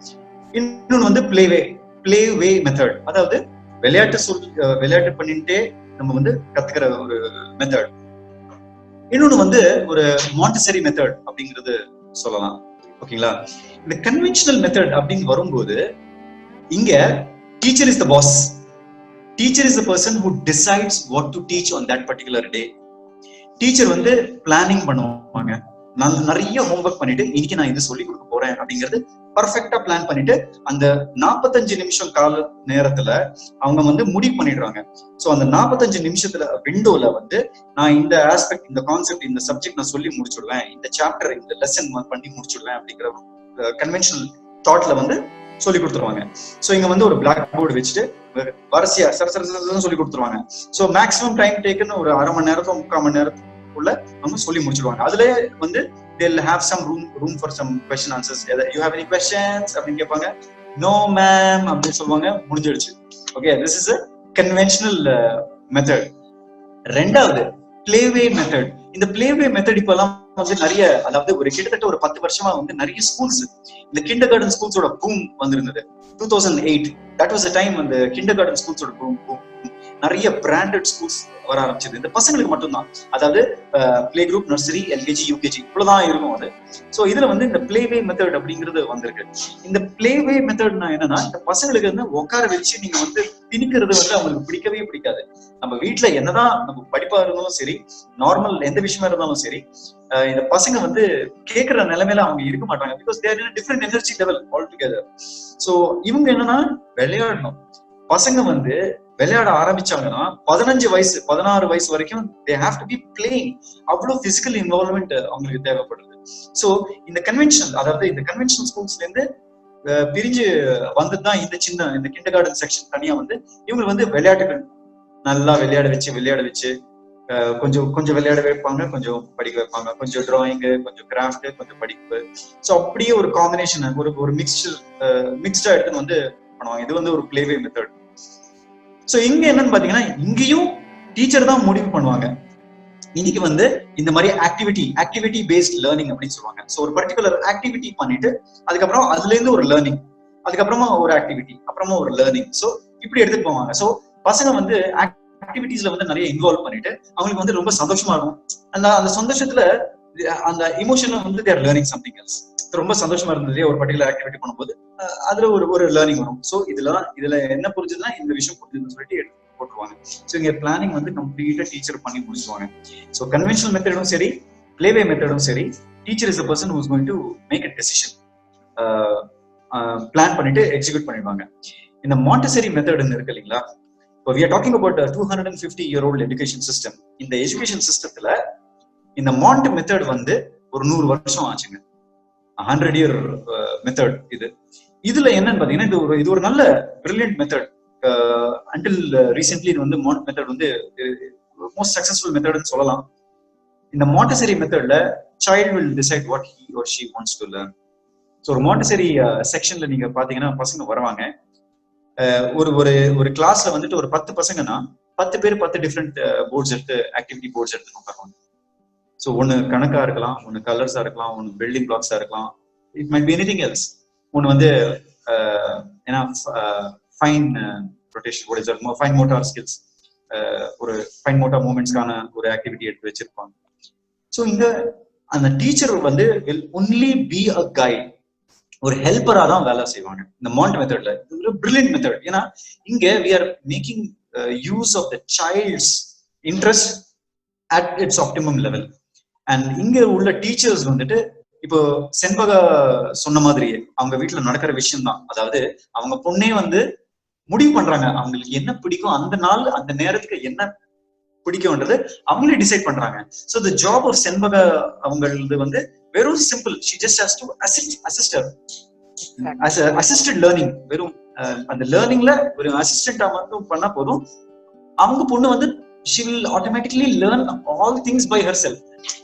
இன்னொன்னு வந்து பிளேவே மெத்தட், அதாவது விளையாட்டு பண்ணிட்டே நம்ம வந்து கத்துக்கிற ஒரு மெத்தட். இன்னொன்னு வந்து ஒரு மாண்டசரி மெத்தட் அப்படிங்கிறது சொல்லலாம். ஓகேங்களா? இந்த கன்வென்ஷனல் மெத்தட் அப்படின்னு வரும்போது இங்க teacher is the boss. Teacher is the person who decides what to teach on that particular day. Teacher வந்து பிளானிங் பண்ணுவாங்க, நான் நிறைய ஹோம்ஒர்க் பண்ணிட்டு இன்னைக்கு நான் இது சொல்லி கொடுக்க போறேன் அப்படிங்கிறது பர்ஃபெக்டா பிளான் பண்ணிட்டு அந்த 45 நிமிஷம் கால நேரத்துல அவங்க வந்து முடிவு பண்ணிடுறாங்க. சோ அந்த 45 நிமிஷத்துல விண்டோல வந்து நான் இந்த ஆஸ்பெக்ட், இந்த கான்செப்ட், இந்த சப்ஜெக்ட் நான் சொல்லி முடிச்சுடுவேன், இந்த சாப்டர், இந்த லெசன் பண்ணி முடிச்சுடுவேன் அப்படிங்கிற கன்வென்ஷனல் தாட்ல வந்து சொல்லி கொடுத்துருவாங்க. சோ இங்க வந்து ஒரு பிளாக் போர்டு வச்சுட்டு வரிசையா சரசரன்னு சொல்லி கொடுத்துருவாங்க. சோ மேக்ஸிமம் டைம் டேக்குன்னு ஒரு அரை மணி நேரத்துல 3/4 மணி நேரத்துக்குள்ள அவங்க சொல்லி முடிச்சிடுவாங்க. அதுல வந்து they'll have some room for some question answers. You have any questions அப்படின்னு கேட்பாங்க. No ma'am அப்படின்னு சொல்லுவாங்க, முடிஞ்சிடுச்சு. Okay, this is a conventional method. ரெண்டாவது பிளேவே மெத்தட். இந்த பிளேவே மெத்தட் இப்பெல்லாம் வந்து நிறைய, அதாவது ஒரு கிட்டத்தட்ட ஒரு 10 வருஷமா வந்து நிறைய ஸ்கூல்ஸ், இந்த கிண்டர் கார்டன் ஸ்கூல்ஸோட பூம் வந்திருந்தது. 2008 that was the time அந்த கிண்டர் கார்டன் ஸ்கூல்ஸோட பூம். நிறைய பிராண்டட் ஸ்கூல்ஸ் வர ஆரம்பிச்சது. இந்த பசங்களுக்கு மட்டும்தான், அதாவது play group, nursery, LKG, UKG இவ்வளவுதான் இருக்கும் அது. சோ இதுல வந்து இந்த பிளேவே மெத்தட் அப்படிங்கிறது வந்திருக்கு. இந்த பிளேவே மெத்தட்னா என்னன்னா, இந்த பசங்களுக்கு வந்து உட்கார வச்சு நீங்க வந்து திணிக்கிறது வந்து அவங்களுக்கு பிடிக்கவே பிடிக்காது. நம்ம வீட்டுல என்னதான் நம்ம படிப்பா இருந்தாலும் சரி, நார்மல் எந்த விஷயமா இருந்தாலும் சரி, இந்த பசங்க வந்து கேட்கிற நிலைமையில அவங்க இருக்க மாட்டாங்க. Because they're in different energy level altogether. So இவங்க என்னன்னா விளையாடணும். பசங்க வந்து விளையாட ஆரம்பிச்சாங்கன்னா 15 வயசு 16 வயசு வரைக்கும் they have to be playing. அவ்வளவு பிசிக்கல் இன்வால்வ்மெண்ட் அவங்களுக்கு தேவைப்படுது. சோ இந்த கன்வென்ஷனல், அதாவது இந்த கன்வென்ஷனல் ஸ்கூல்ஸ்ல இருந்து பிரிஞ்சு வந்ததுதான் இந்த கிண்டர் கார்டன் செக்ஷன் தனியா வந்து இவங்க வந்து விளையாட்டுகள் நல்லா விளையாட வச்சு கொஞ்சம் விளையாட வைப்பாங்க, கொஞ்சம் படிக்க வைப்பாங்க, கொஞ்சம் டிராயிங், கொஞ்சம் கிராஃப்ட், கொஞ்சம் படிப்பு. சோ அப்படியே ஒரு காம்பினேஷன், ஒரு மிக்ஸ்டா எடுத்துன்னு வந்து பண்ணுவாங்க. இது வந்து ஒரு பிளேவே மெத்தட். சோ இங்க என்னன்னு பாத்தீங்கன்னா, இங்கேயும் டீச்சர் தான் முடிவு பண்ணுவாங்க. இன்னைக்கு வந்து இந்த மாதிரி ஆக்டிவிட்டி பேஸ்ட் லேர்னிங் அப்படின்னு சொல்லுவாங்க. சோ ஒரு பர்டிகுலர் ஆக்டிவிட்டி பண்ணிட்டு அதுக்கப்புறம் அதுல இருந்து ஒரு லேர்னிங், அதுக்கப்புறமா ஒரு ஆக்டிவிட்டி, அப்புறமா ஒரு லேர்னிங். சோ இப்படி எடுத்துட்டு போவாங்க. சோ பசங்க வந்து ஆக்டிவிட்டிஸ்ல வந்து நிறைய இன்வால்வ் பண்ணிட்டு அவங்களுக்கு வந்து ரொம்ப சந்தோஷமா இருக்கும். அந்த சந்தோஷத்துல அந்த இமோஷன்ல வந்து தேர் லேர்னிங் சம்திங் எல்ஸ். ரொம்ப சந்தோஷமா இருந்தது ஒரு பர்டிகுலர் ஆக்டிவிட்டி பண்ணும்போது அதுல ஒரு லேர்னிங் வரும். சோ இதுல என்ன புரிஞ்சதுன்னா இந்த விஷயம் புரிஞ்சதுன்னு சொல்லிட்டு எடுத்து போட்டுருவாங்க. சோ இங்க பிளானிங் வந்து கம்ப்ளீட்டா டீச்சர் பண்ணி முடிச்சுவாங்க. சோ கன்வென்ஷனல் மெத்தடும் சரி, பிளேவே மெத்தடும் சரி, teacher is the person who is going to make a decision. Plan பண்ணிட்டு எக்ஸிக்யூட் பண்ணிடுவாங்க. இந்த மாண்டசரி மெத்தட்னு இருக்கு இல்லைங்களா? இப்போ we are talking about a 250-year-old education system. இந்த எஜுகேஷன் சிஸ்டத்துல இந்த மாண்ட் மெத்தட் வந்து ஒரு 100 வருஷம் ஆச்சுங்க. 100-year மெத்தட் இது. இதுல என்னன்னு பாத்தீங்கன்னா, இது ஒரு நல்ல பிரில்லியன்ட் மெத்தட். அண்டில் ரீசென்ட்லி இது வந்து மாண்ட் மெத்தட் வந்து மோஸ்ட் சக்சஸ்ஃபுல் மெத்தட்னு சொல்லலாம். இந்த மாண்டசரி மெத்தட்ல child will decide what he or she wants to learn. So ஒரு மாண்டசரி செக்ஷன்ல நீங்க பாத்தீங்கன்னா பசங்க வருவாங்க. ஒரு ஒரு ஒரு கிளாஸ்ல வந்துட்டு ஒரு 10 பசங்கன்னா 10 பேர் 10 டிஃப்ரெண்ட் போர்ட்ஸ் எடுத்து ஆக்டிவிட்டி போர்ட்ஸ் எடுத்து உட்காருவாங்க. ஸோ ஒன்னு கணக்கா இருக்கலாம், ஒன்னு கலர்ஸா இருக்கலாம், ஒன்னு பில்டிங் பிளாக்ஸா இருக்கலாம், it might be anything else. ஒன்னு வந்து ஏன்னா fine rotation, fine motor skills, ஒரு ஃபைன் மோட்டார் மூவ்மெண்ட்ஸ்க்கான ஒரு ஆக்டிவிட்டி எடுத்து வச்சிருப்பாங்க. ஸோ இங்க அந்த டீச்சர் வந்து will only be a guide, ஒரு ஹெல்ப்பரா தான் வேலை செய்வாங்க இந்த மாண்ட் மெத்தட்ல. இது ஒரு பிரில்லியன்ட் மெத்தட். ஏன்னா இங்க we are making use of the child's interest at its optimum level. And இங்க உள்ள டீச்சர்ஸ் வந்துட்டு இப்போ செண்பகா சொன்ன மாதிரியே அவங்க வீட்டுல நடக்கிற விஷயம் தான். அதாவது அவங்க பொண்ணே வந்து முடிவு பண்றாங்க அவங்களுக்கு என்ன பிடிக்கும், அந்த நாள் அந்த நேரத்துக்கு என்ன பிடிக்கும்ன்றது அவங்களே டிசைட் பண்றாங்க. So the job of Shenbaga அவங்களது வந்து வெறும் simple. She just has to assist assisted learning. வெறும் அந்த லேர்னிங்ல ஒரு அசிஸ்டண்டா மட்டும் பண்ணா போதும். அவங்க பொண்ணு வந்து she will automatically learn all things by herself.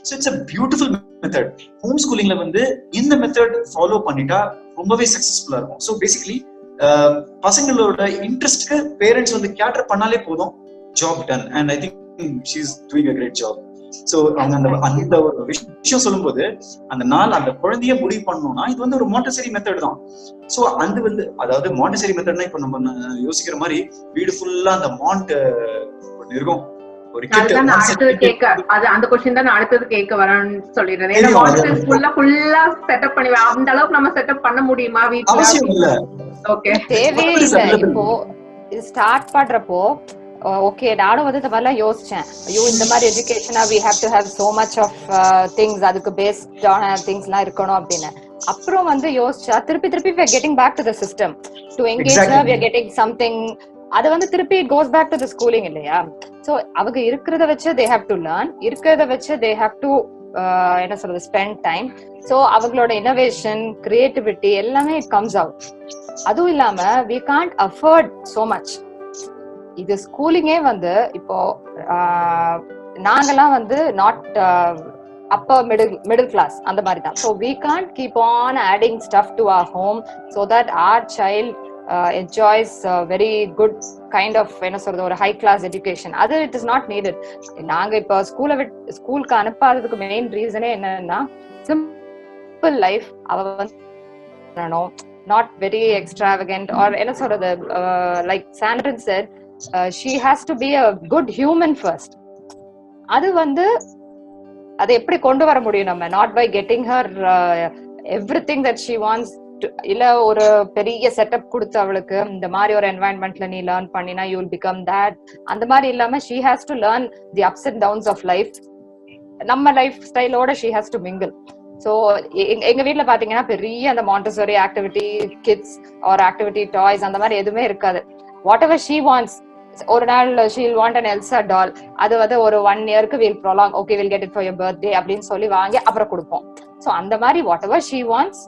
So it's a beautiful method. Homeschooling வந்து இந்த மெத்தட் ஃபாலோ பண்ணிட்டா ரொம்பவே சக்சஸ்ஃபுல்லா இருக்கும். ஸோ பேசிக்கலி பசங்களோட இன்ட்ரெஸ்ட்க்கு பேரண்ட்ஸ் வந்து கேட்டர் பண்ணாலே போதும், job ton. And I think she is doing a great job. So அவங்க அந்த ஒரு விஷயம் சொல்லும்போது அந்த நாள் அந்த குழந்தைய முடிவு பண்ணணும்னா இது வந்து ஒரு மாண்டசரி மெத்தட் தான். ஸோ அந்த வந்து அதாவது மாண்டசரி மெத்தட்னா இப்ப நம்ம யோசிக்கிற மாதிரி வீடு ஃபுல்லா அந்த மாண்ட் இருக்கும். அந்த கொஸ்டின் தான் அடுத்தது கேட்க வரேன்னு சொல்லிடுறேன். செட்டப் பண்ணி அந்த அளவுக்கு நம்ம செட்டப் பண்ண முடியுமா வீட்டுல? ஓகே, தேவையே இல்லை. இப்போ இது ஸ்டார்ட் பண்றப்போ ஓகே நானும் வந்து இந்த மாதிரிலாம் யோசிச்சேன். ஐயோ இந்த மாதிரி எஜுகேஷனா we have to have so much of things, அதுக்கு பேஸ்ட் ஆன திங்ஸ் எல்லாம் இருக்கணும் அப்படின்னு. அப்புறம் வந்து யோசிச்சா திருப்பி we are getting back to the system to engage her, we are getting something. அது வந்து திருப்பி goes back to the schooling இல்லையா? சோ அவங்க இருக்கிறத வச்சு they have to learn, இருக்கிறத வச்சு they have to என்ன சொல்றது spend time. சோ அவங்களோட innovation, creativity எல்லாமே it comes out. அதுவும் இல்லாம we can't afford so much. இது ஸ்கூலிங்கே வந்து இப்போ நாங்கெல்லாம் வந்து நாட் அப்பர் மிடில் கிளாஸ் அந்த மாதிரி தான். So we can't keep on adding stuff to our home so that our child enjoys very good kind of என்ன சொல்றது ஒரு ஹை கிளாஸ் எஜுகேஷன். அது இட் இஸ் நாட் நீடட். நாங்க இப்போ ஸ்கூலுக்கு அனுப்பாததுக்கு மெயின் ரீசனே என்னன்னா சிம்பிள் லைஃப். அவ வந்து not very extravagant or என்ன சொல்றது like Sandrine said, she has to be a good human first. அது வந்து அதை எப்படி கொண்டு வர முடியும் நம்ம? not by getting her everything that she wants to, இல்ல ஒரு பெரிய செட்டப் கொடுத்து அவளுக்கு இந்த மாதிரி ஒரு என்வாயன்மெண்ட்ல நீ லேர்ன் பண்ணினா you will become that, அந்த மாதிரி இல்லாம she has to learn the ups and downs of life. நம்ம லைஃப் ஸ்டைலோட she has to mingle. So எங்க வீட்டுல பாத்தீங்கன்னா பெரிய அந்த Montessori activity kits or activity toys அந்த மாதிரி எதுவுமே இருக்காது. வாட் எவர் ஷீ வாண்ட்ஸ், ஒரு நாள் she'll want an Elsa doll, அது வந்து ஒரு 1 yearக்கு will prolong, okay will get it for your birthday அப்படின்னு சொல்லி வாங்கி அப்புறம் கொடுப்போம். ஸோ அந்த மாதிரி வாட் எவர் ஷீ வாண்ட்ஸ்,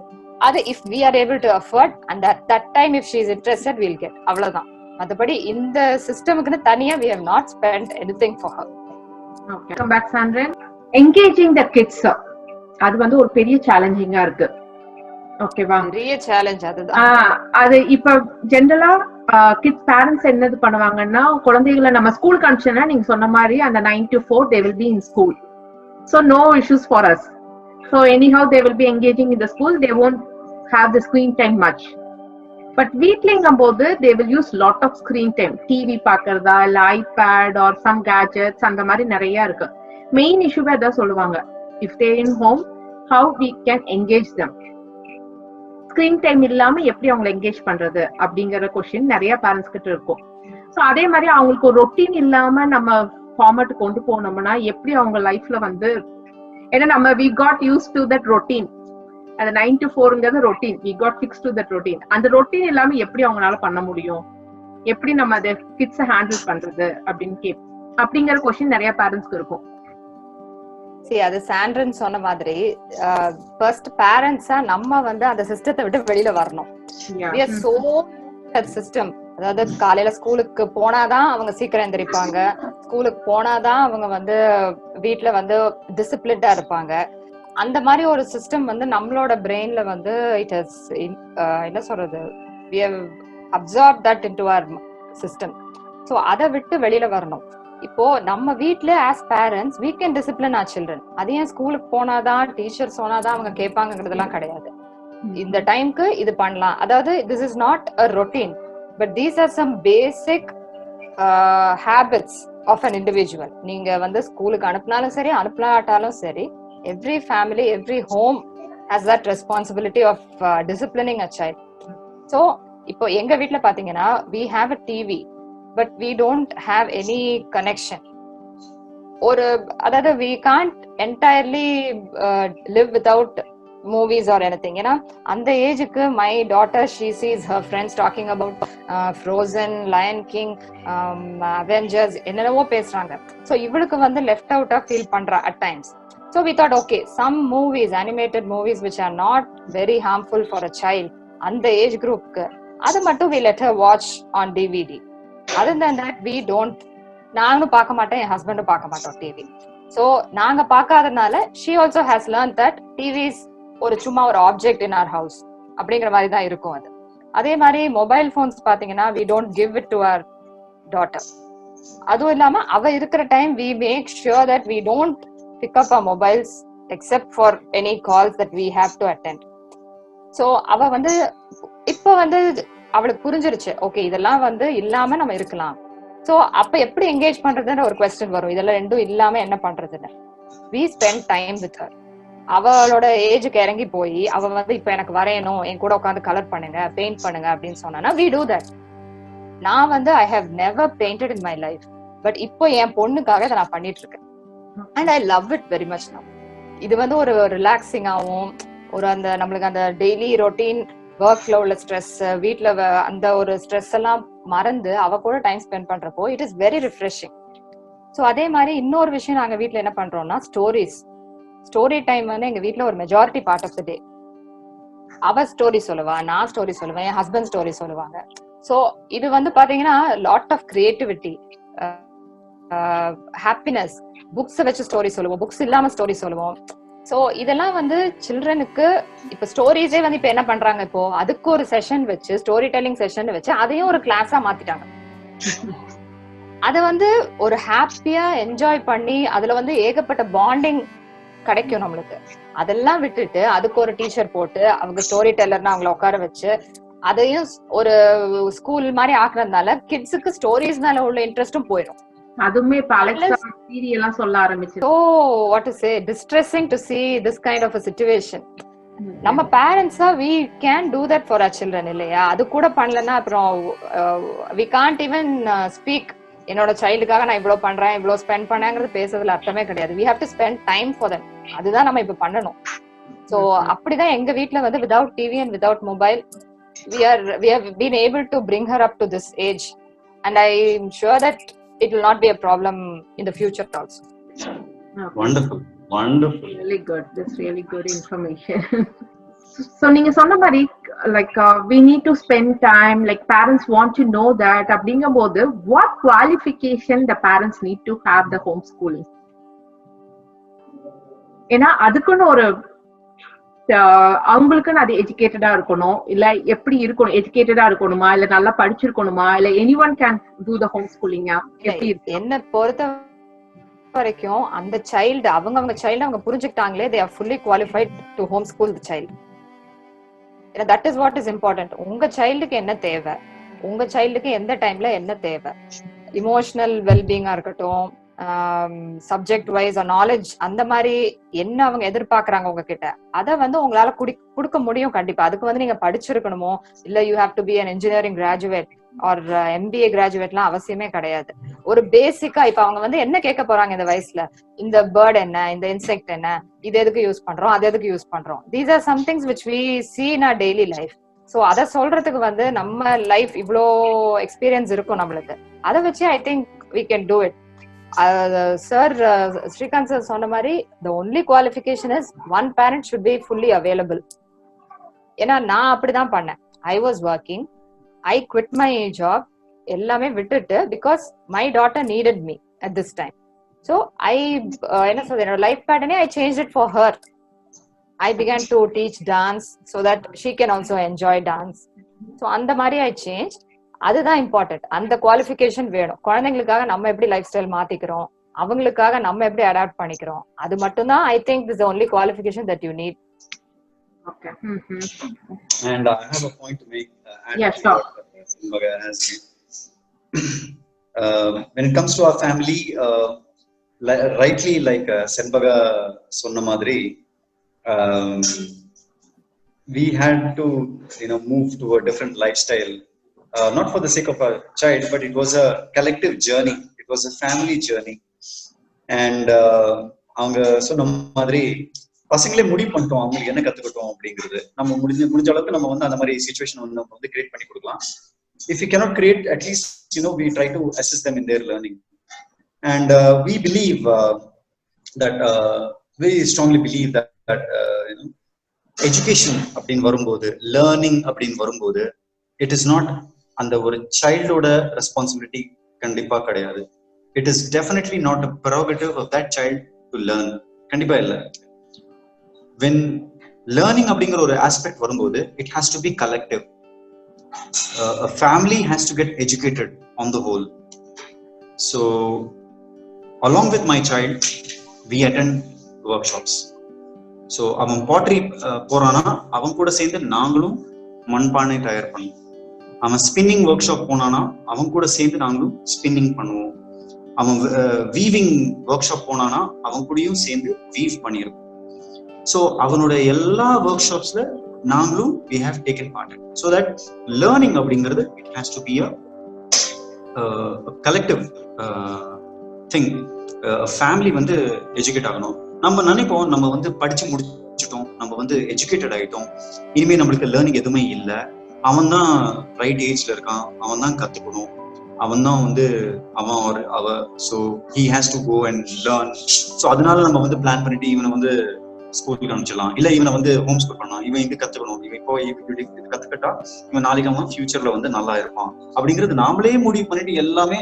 அது if we are able to afford and that time if she is interested will get, அவ்வளவுதான். மற்றபடி இந்த சிஸ்டமுக்குன்னு தனியா we have not spent anything for her. Okay, come back Sandrine. Engaging the kids, அது வந்து ஒரு பெரிய சேலஞ்சிங்கா இருக்கு. ஓகேவா? பெரிய சேலஞ்ச் அதுதான். அது இப்ப ஜெனரலா கிட்ஸ் பேரண்ட்ஸ் என்னது பண்ணுவாங்கன்னா, குழந்தைகளை நம்ம ஸ்கூல் அனுப்பிச்சோம்னா நீங்க சொன்ன மாதிரி அந்த 9 to 4 they will be in school, so no issues for us. So anyhow they will be engaging in the school, they won't have the screen time much. But வீட்லங்கும் போது they will use lot of screen time, TV பாக்குறதா இல்ல iPad or some gadgets அந்த மாதிரி நிறைய இருக்கு. Main இஷ்யூவே அதான் சொல்லுவாங்க, if they in home how we can engage them. Screen time இல்லாம எப்படி அவங்களை என்கேஜ் பண்றது அப்படிங்கிற கொஸ்டின் நிறைய பேரண்ட்ஸ் கிட்ட இருக்கும். ஸோ அதே மாதிரி அவங்களுக்கு ஒரு ரொட்டீன் இல்லாம நம்ம ஃபார்மேட் கொண்டு போனோம்னா எப்படி அவங்க லைஃப்ல வந்து, ஏன்னா நம்ம we got used to that routine, அந்த 9 to 4ங்கிறது routine, we got fixed to that routine. அந்த ரொட்டீன் இல்லாம எப்படி அவங்களால பண்ண முடியும், எப்படி நம்ம அதை கிட்ஸை ஹேண்டில் பண்றது அப்படிங்கிற கொஸ்டின் நிறைய பேரண்ட்ஸ்க்கு இருக்கும். அது சாண்ட்ரின் சொன்ன மாதிரி ஃபர்ஸ்ட் பேரண்ட்ஸா நம்ம வந்து அந்த சிஸ்டத்தை விட்டு வெளியில வரணும். சிஸ்டம், அதாவது காலையில ஸ்கூலுக்கு போனாதான் அவங்க சீக்கிரம் எந்திரிப்பாங்க, ஸ்கூலுக்கு போனாதான் அவங்க வந்து வீட்டுல வந்து டிசிப்ளின்டா இருப்பாங்க. அந்த மாதிரி ஒரு சிஸ்டம் வந்து நம்மளோட பிரெயின்ல வந்து இட் ஹஸ் என்ன சொல்றது absorb that into our system. So அதை விட்டு வெளியில வரணும். இப்போ நம்ம வீட்ல as parents we can discipline our children. அது ஏன் ஸ்கூலுக்கு போனாதான் டீச்சர் சொன்னாதான் அவங்க கேட்பாங்கிறதுலாம் கிடையாது. இந்த டைம்க்கு இது பண்ணலாம். அதாவது this is not a routine, but these are some basic habits of an individual. நீங்க வந்து ஸ்கூலுக்கு அனுப்பினாலும் சரி அனுப்பலாட்டாலும் சரி, every family, every home has that responsibility of disciplining a child. So இப்போ எங்க வீட்ல பாத்தீங்கன்னா we have a TV, but we don't have any connection. ஒரு அதாவது we can't entirely live without movies or anything. ஏன்னா அந்த ஏஜுக்கு my daughter, she sees her friends talking about Frozen, Lion King, Avengers, என்னென்னவோ பேசுறாங்க. ஸோ இவளுக்கு வந்து left out feel பண்றா at times. So we thought, okay, some movies, animated movies which are not very harmful for a child, அந்த age குரூப்க்கு அது மட்டும் we let her watch on DVD. Other than that, we don't. நானும் பார்க்க மாட்டேன், என் ஹஸ்பண்டும் பார்க்க மாட்டோம் டிவி. ஸோ நாங்க பார்க்காதனால she also has learned that TV is ஒரு சும்மா ஒரு ஆப்ஜெக்ட் இன் our house அப்படிங்கிற மாதிரி தான் இருக்கும் அது. அதே மாதிரி மொபைல் போன்ஸ் பாத்தீங்கன்னா we don't give it to our daughter. அதுவும் இல்லாம அவ இருக்கிற time we make sure that we don't pick up our mobiles except for any calls that we have to attend. So அவ வந்து இப்ப வந்து அவளுக்கு புரிஞ்சிருச்சு, ஓகே இதெல்லாம் வந்து இல்லாம நம்ம இருக்கலாம். ஸோ அப்ப எப்படி என்கேஜ் பண்றதுன்னு ஒரு கொஸ்டின் வரும், இதெல்லாம் ரெண்டும் இல்லாம என்ன பண்றதுன்னு. we spend time with her. அவளோட ஏஜுக்கு இறங்கி போய் அவ வந்து இப்ப எனக்கு வரையணும், என் கூட உட்காந்து கலர் பண்ணுங்க, பெயிண்ட் பண்ணுங்க அப்படின்னு சொன்னா we do that. நான் வந்து I have never painted in my life, but இப்போ என் பொண்ணுக்காக இதை நான் பண்ணிட்டு இருக்கேன். and I love it very much now. இது வந்து ஒரு ரிலாக்ஸிங்காகவும் ஒரு அந்த நம்மளுக்கு அந்த டெய்லி ரொட்டீன் ஒர்க்ல உள்ள ஸ்ட்ரெஸ், வீட்ல அந்த ஒரு ஸ்ட்ரெஸ் எல்லாம் மறந்து அவ கூட டைம் ஸ்பெண்ட் பண்றப்போ it is very refreshing. So அதே மாதிரி இன்னொரு விஷயம் நாங்க வீட்ல என்ன பண்றோம்னா ஸ்டோரி டைம் வந்து எங்க வீட்ல ஒரு majority part of the day. அவ ஸ்டோரி சொல்லுவா, நான் ஸ்டோரி சொல்லுவேன், என் ஹஸ்பண்ட் ஸ்டோரி சொல்லுவாங்க. ஸோ இது வந்து பாத்தீங்கன்னா lot of creativity, happiness. Books வச்சு ஸ்டோரி சொல்லுவோம், புக்ஸ் இல்லாம ஸ்டோரி சொல்லுவோம். சோ இதெல்லாம் வந்து சில்ட்ரனுக்கு இப்ப ஸ்டோரிஸே வந்து இப்ப என்ன பண்றாங்க, இப்போ அதுக்கு ஒரு செஷன் வச்சு ஸ்டோரி டெல்லிங் செஷன் வச்சு அதையும் ஒரு கிளாஸா மாத்திட்டாங்க. அத வந்து ஒரு ஹாப்பியா என்ஜாய் பண்ணி அதுல வந்து ஏகப்பட்ட பாண்டிங் கிடைக்கும் நம்மளுக்கு. அதெல்லாம் விட்டுட்டு அதுக்கு ஒரு டீச்சர் போட்டு அவங்க ஸ்டோரி டெல்லர்னா அவங்கள உட்கார வச்சு அதையும் ஒரு ஸ்கூல் மாதிரி ஆக்குறதுனால கிட்ஸுக்கு ஸ்டோரிஸ் மேல உள்ள இன்ட்ரெஸ்டும் போயிடும். அதுமே இப்ப அலெக்சா சீரியல்லாம் சொல்ல ஆரம்பிச்சு. So what to say, distressing to see this kind of a situation. நம்ம பேரண்ட்ஸா we can do that for our children இல்லையா? அது கூட பண்ணலன்னா அப்புறம் we can't even speak. என்னோட சைல்டுக்காக நான் இவ்வளவு பண்றேன், இவ்வளவு ஸ்பெண்ட் பண்ணேங்கிறது பேசுறதுல அர்த்தமே கிடையாது. we have to spend time for them. அதுதான் நம்ம இப்ப பண்ணணும். So அப்படிதான் எங்க வீட்ல வந்து without TV and without mobile we have been able to bring her up to this age, and I am sure that it will not be a problem in the future also. Wonderful. Really good. That's really good information. So நீங்க சொன்ன மாதிரி like we need to spend time, like parents want to know that. அப்படிங்கும்போது what qualification the parents need to have the homeschooling? ஏன்னா அதுக்குன்னு ஒரு அவங்களுக்குன்னு அது எஜுகேட்டடா இருக்கணும், இல்ல எப்படி இருக்கணும், எஜுகேட்டடா இருக்கணுமா, இல்ல நல்லா படிச்சிருக்கணுமா, இல்ல anyone can do the homeschooling? எப்படி என்ன பொறுத்த வரைக்கும் அந்த சைல்டு அவங்க சைல்டு அவங்க புரிஞ்சுக்கிட்டாங்களே, they are fully qualified to homeschool the child. that is what is important. உங்க சைல்டுக்கு என்ன தேவை, உங்க சைல்டுக்கு எந்த டைம்ல என்ன தேவை, இமோஷனல் வெல்பீங்கா இருக்கட்டும், சப்ஜெக்ட் வைஸ் நாலேஜ், அந்த மாதிரி என்ன அவங்க எதிர்பார்க்கறாங்க உங்ககிட்ட, அதை வந்து உங்களால கொடுக்க முடியும் கண்டிப்பா. அதுக்கு வந்து நீங்க படிச்சிருக்கணுமோ இல்ல you have to be an engineering graduate or MBA graduateலாம் அவசியமே கிடையாது. ஒரு பேசிக்கா இப்ப அவங்க வந்து என்ன கேட்க போறாங்க இந்த வயசுல, இந்த பேர்ட் என்ன, இந்த இன்செக்ட் என்ன, இது எதுக்கு யூஸ் பண்றோம், அது எதுக்கு யூஸ் பண்றோம், these are some things which we see in our daily life. So அத சொல்றதுக்கு வந்து நம்ம லைஃப் இவ்ளோ எக்ஸ்பீரியன்ஸ் இருக்கும் நம்மளுக்கு, அதை வச்சு I think we can do it. Sir, Srikanth sir சொன்ன மாதிரி the only qualification is one parent should be fully available. ஏன்னா நான் அப்படிதான் பண்ணேன். I was working, I quit my job, எல்லாமே விட்டுட்டு, because my daughter needed me at this time. So I என்ன சொல்றது, என்னோட life பேட்டர்னே I changed it for her. I began to teach dance so that she can also enjoy dance. So அந்த மாதிரி I change. அதுதான் important. அந்த qualification வேணும். குழந்தைங்களுக்காக நம்ம எப்படி லைஃப் ஸ்டைல் மாத்திக்கிறோம், அவங்களுக்காக நம்ம எப்படி அடாப்ட் பண்ணிக்கிறோம், அது மட்டும் தான் I think this only qualification that you need. Okay. And I have a point to make. Yeah, sure. Senbaga has when it comes to our family, rightly like Senbaga sonna madri, we had to move to a different lifestyle, not for the sake of our child, but it was a collective journey. It was a family journey. And அவங்க சொன்ன மாதிரி பசங்களே முடிவு பண்ணிட்டோம் அவங்களுக்கு என்ன கத்துக்கிட்டோம் அப்படிங்கிறது. நம்ம முடிஞ்ச அளவுக்கு நம்ம வந்து அந்த மாதிரி சிச்சுவேஷன் வந்து கிரியேட் பண்ணி கொடுக்கலாம். If we cannot create, at least we try to assist them in their learning. And we believe that we strongly believe that education அப்படின்னு வரும்போது, learning அப்படின்னு வரும்போது, it is not அந்த ஒரு சைல்டோட ரெஸ்பான்சிபிலிட்டி கண்டிப்பா கிடையாது. It is definitely not a prerogative of that child to learn. கண்டிப்பா இல்ல. When learning அப்படிங்கிற ஒரு aspect வரும்போது, it has to be collective. A family has to get educated on the whole. So along with my child, we attend workshops. So அவன் pottery போறானா அவன் கூட சேர்ந்து நாங்களும் மண்பானை தயார் பண்ணுவோம். அவன் ஸ்பின்னிங் ஒர்க் ஷாப் போனானா அவன் கூட சேர்ந்து நாங்களும் ஸ்பின்னிங் பண்ணுவோம். அவன் வீவிங் ஒர்க் ஷாப் போனானா அவன் கூடயும் சேர்ந்து வீவ் பண்ணிருக்கோம். ஸோ அவனோட எல்லா ஒர்க் ஷாப்ஸ்ல நாங்களும் we have taken part in, so that learning அப்படிங்கிறது it has to be a collective thing. Family வந்து எஜுகேட் ஆகணும். நம்ம நினைப்போம் நம்ம வந்து படிச்சு முடிச்சிட்டோம், நம்ம வந்து எஜுகேட்டட் ஆகிட்டோம், இனிமே நம்மளுக்கு லேர்னிங் எதுவுமே இல்லை, அவன் தான் ரைட் ஏஜ்ல இருக்கான், அவன் தான் கத்துக்கணும், அவன் தான் வந்து அவ so he has to go and learn. So அதனால நம்ம வந்து பிளான் பண்ணிட்டு இவனை வந்து ஸ்கூலுக்கு அனுப்பிச்சிடலாம், இல்லை இவனை வந்து ஹோம் ஸ்கூல் பண்ணலாம், இவன் இங்க கத்துக்கணும், இவன் இப்போ இது கத்துக்கிட்டா இவன் நாளைக்கு அவன் ஃபியூச்சர்ல வந்து நல்லா இருப்பான் அப்படிங்கிறது நாமளே முடிவு பண்ணிட்டு எல்லாமே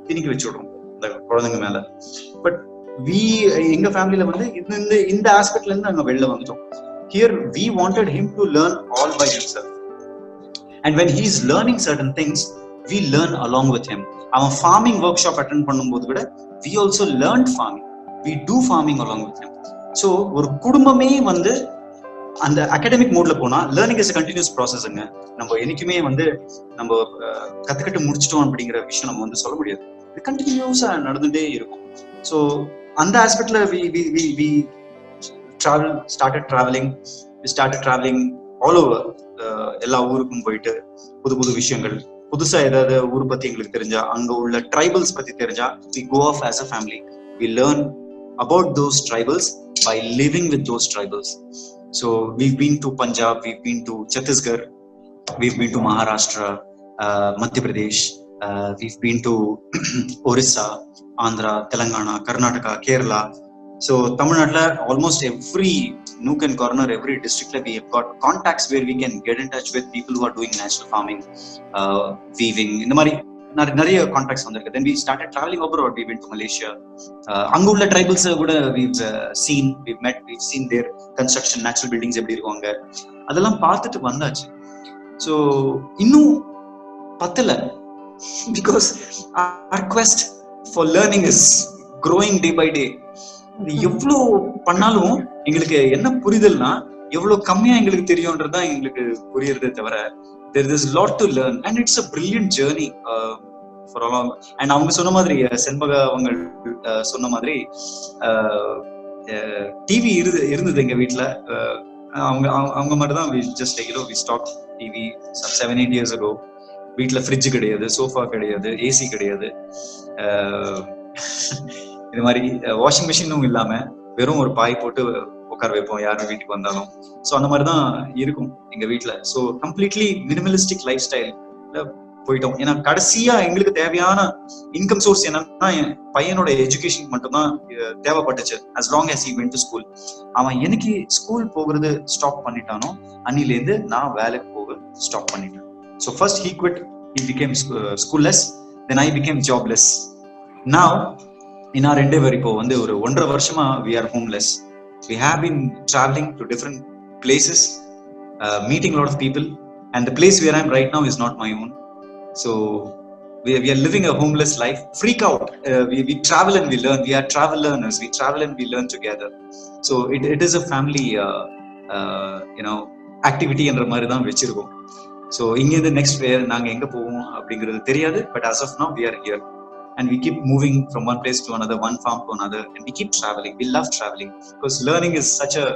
திணிக்கி வச்சுடுறோம் இந்த குழந்தைங்க மேல. பட் எங்க ஃபேமிலியில வந்து இந்த ஆஸ்பெக்ட்ல இருந்து நாங்க வெளில வந்துட்டோம். Here we wanted him to learn all by himself, and when he is learning certain things, we learn along with him. அவன் farming workshop attend பண்ணும்போது கூட we also learned farming, we do farming along with him. So ஒரு குடும்பமே வந்து அந்த academic மோட்ல போனா learning is continuous ப்ராசஸ்ங்க. நம்ம என்னைக்குமே வந்து நம்ம கத்துக்கிட்டு முடிச்சிட்டோம் அப்படிங்கிற விஷயம் நம்ம வந்து சொல்ல முடியாது. இது கண்டினியூஸா நடந்துட்டே இருக்கும். ஸோ அந்த ஆஸ்பெக்ட்ல we started traveling all over. எல்லா ஊருக்கும் போயிட்டு புது விஷயங்கள், புதுசா ஏதாவது ஊர் பத்தி எங்களுக்கு தெரிஞ்சா, அங்க உள்ள ட்ரைபல்ஸ் பத்தி தெரிஞ்சா, we go off as a family, we learn about those tribals by living with those tribals. So we've been to Punjab, we've been to Chhattisgarh, we've been to Maharashtra, Madhya Pradesh, we've been to Orissa, Andhra, Telangana, Karnataka, Kerala. So Tamil Nadu, almost every nook and corner, every district, we have got contacts where we can get in touch with people who are doing natural farming, weaving. இந்த மாதிரி நிறைய contacts வந்திருக்கு. Then we started traveling abroad. We went to Malaysia. அங்க உள்ள tribals கூட we've seen their construction, natural buildings எப்படி இருக்குவாங்க, அதெல்லாம் பார்த்துட்டு வந்தாச்சு. ஸோ இன்னும் பத்தல, because our quest for learning is growing day by day. எவ்வளோ பண்ணாலும் எங்களுக்கு என்ன புரிதல்னா எவ்வளவு கம்மியா எங்களுக்கு தெரியும்ன்றதுதான் எங்களுக்கு புரியுறதே தவிர there is a lot to learn, and it's a brilliant journey for a long. And அவங்க சொன்ன மாதிரி செண்பகா அவங்க சொன்ன மாதிரி டிவி இருந்தது எங்க வீட்டுல. அவங்க மட்டும் தான் just like we stopped TV some 7-8 years ago. வீட்டுல ஃப்ரிட்ஜ் கிடையாது, சோஃபா கிடையாது, ஏசி கிடையாது, இது மாதிரி வாஷிங் மிஷினும் இல்லாம வெறும் ஒரு பாய் போட்டு உட்கார வைப்போம் யாரும் வீட்டுக்கு வந்தாலும். ஸோ அந்த மாதிரிதான் இருக்கும் எங்க வீட்டுல. ஸோ கம்ப்ளீட்லி மினிமலிஸ்டிக் லைஃப் ஸ்டைல்ல போயிட்டோம். ஏன்னா கடைசியா எங்களுக்கு தேவையான இன்கம் சோர்ஸ் என்னன்னா என் பையனோட எஜுகேஷன் மட்டும்தான் தேவைப்பட்டுச்சு. as long as he went to school. அவன் எனக்கு ஸ்கூல் போகிறது ஸ்டாப் பண்ணிட்டானோ அன்னிலேருந்து நான் வேலைக்கு போக ஸ்டாப் பண்ணிட்டேன். So first he quit, he became schoolless, then I became jobless. Now in our endeavor இப்போ வந்து ஒரு 1.5 வருஷமா we are homeless. We have been traveling to different places, meeting a lot of people, and the place where I am right now is not my own. So we are living a homeless life. Freak out. We travel and we learn. We are travel learners. We travel and we learn together. So it is a family activity என்ற மாதிரி தான் வச்சிருக்கோம். So இங்கேருந்து next வேர் நாங்கள் எங்கே போவோம் அப்படிங்கிறது தெரியாது. But as of now we are here and we keep moving from one place to another, one farm to another, and we keep traveling. We love traveling because learning is such a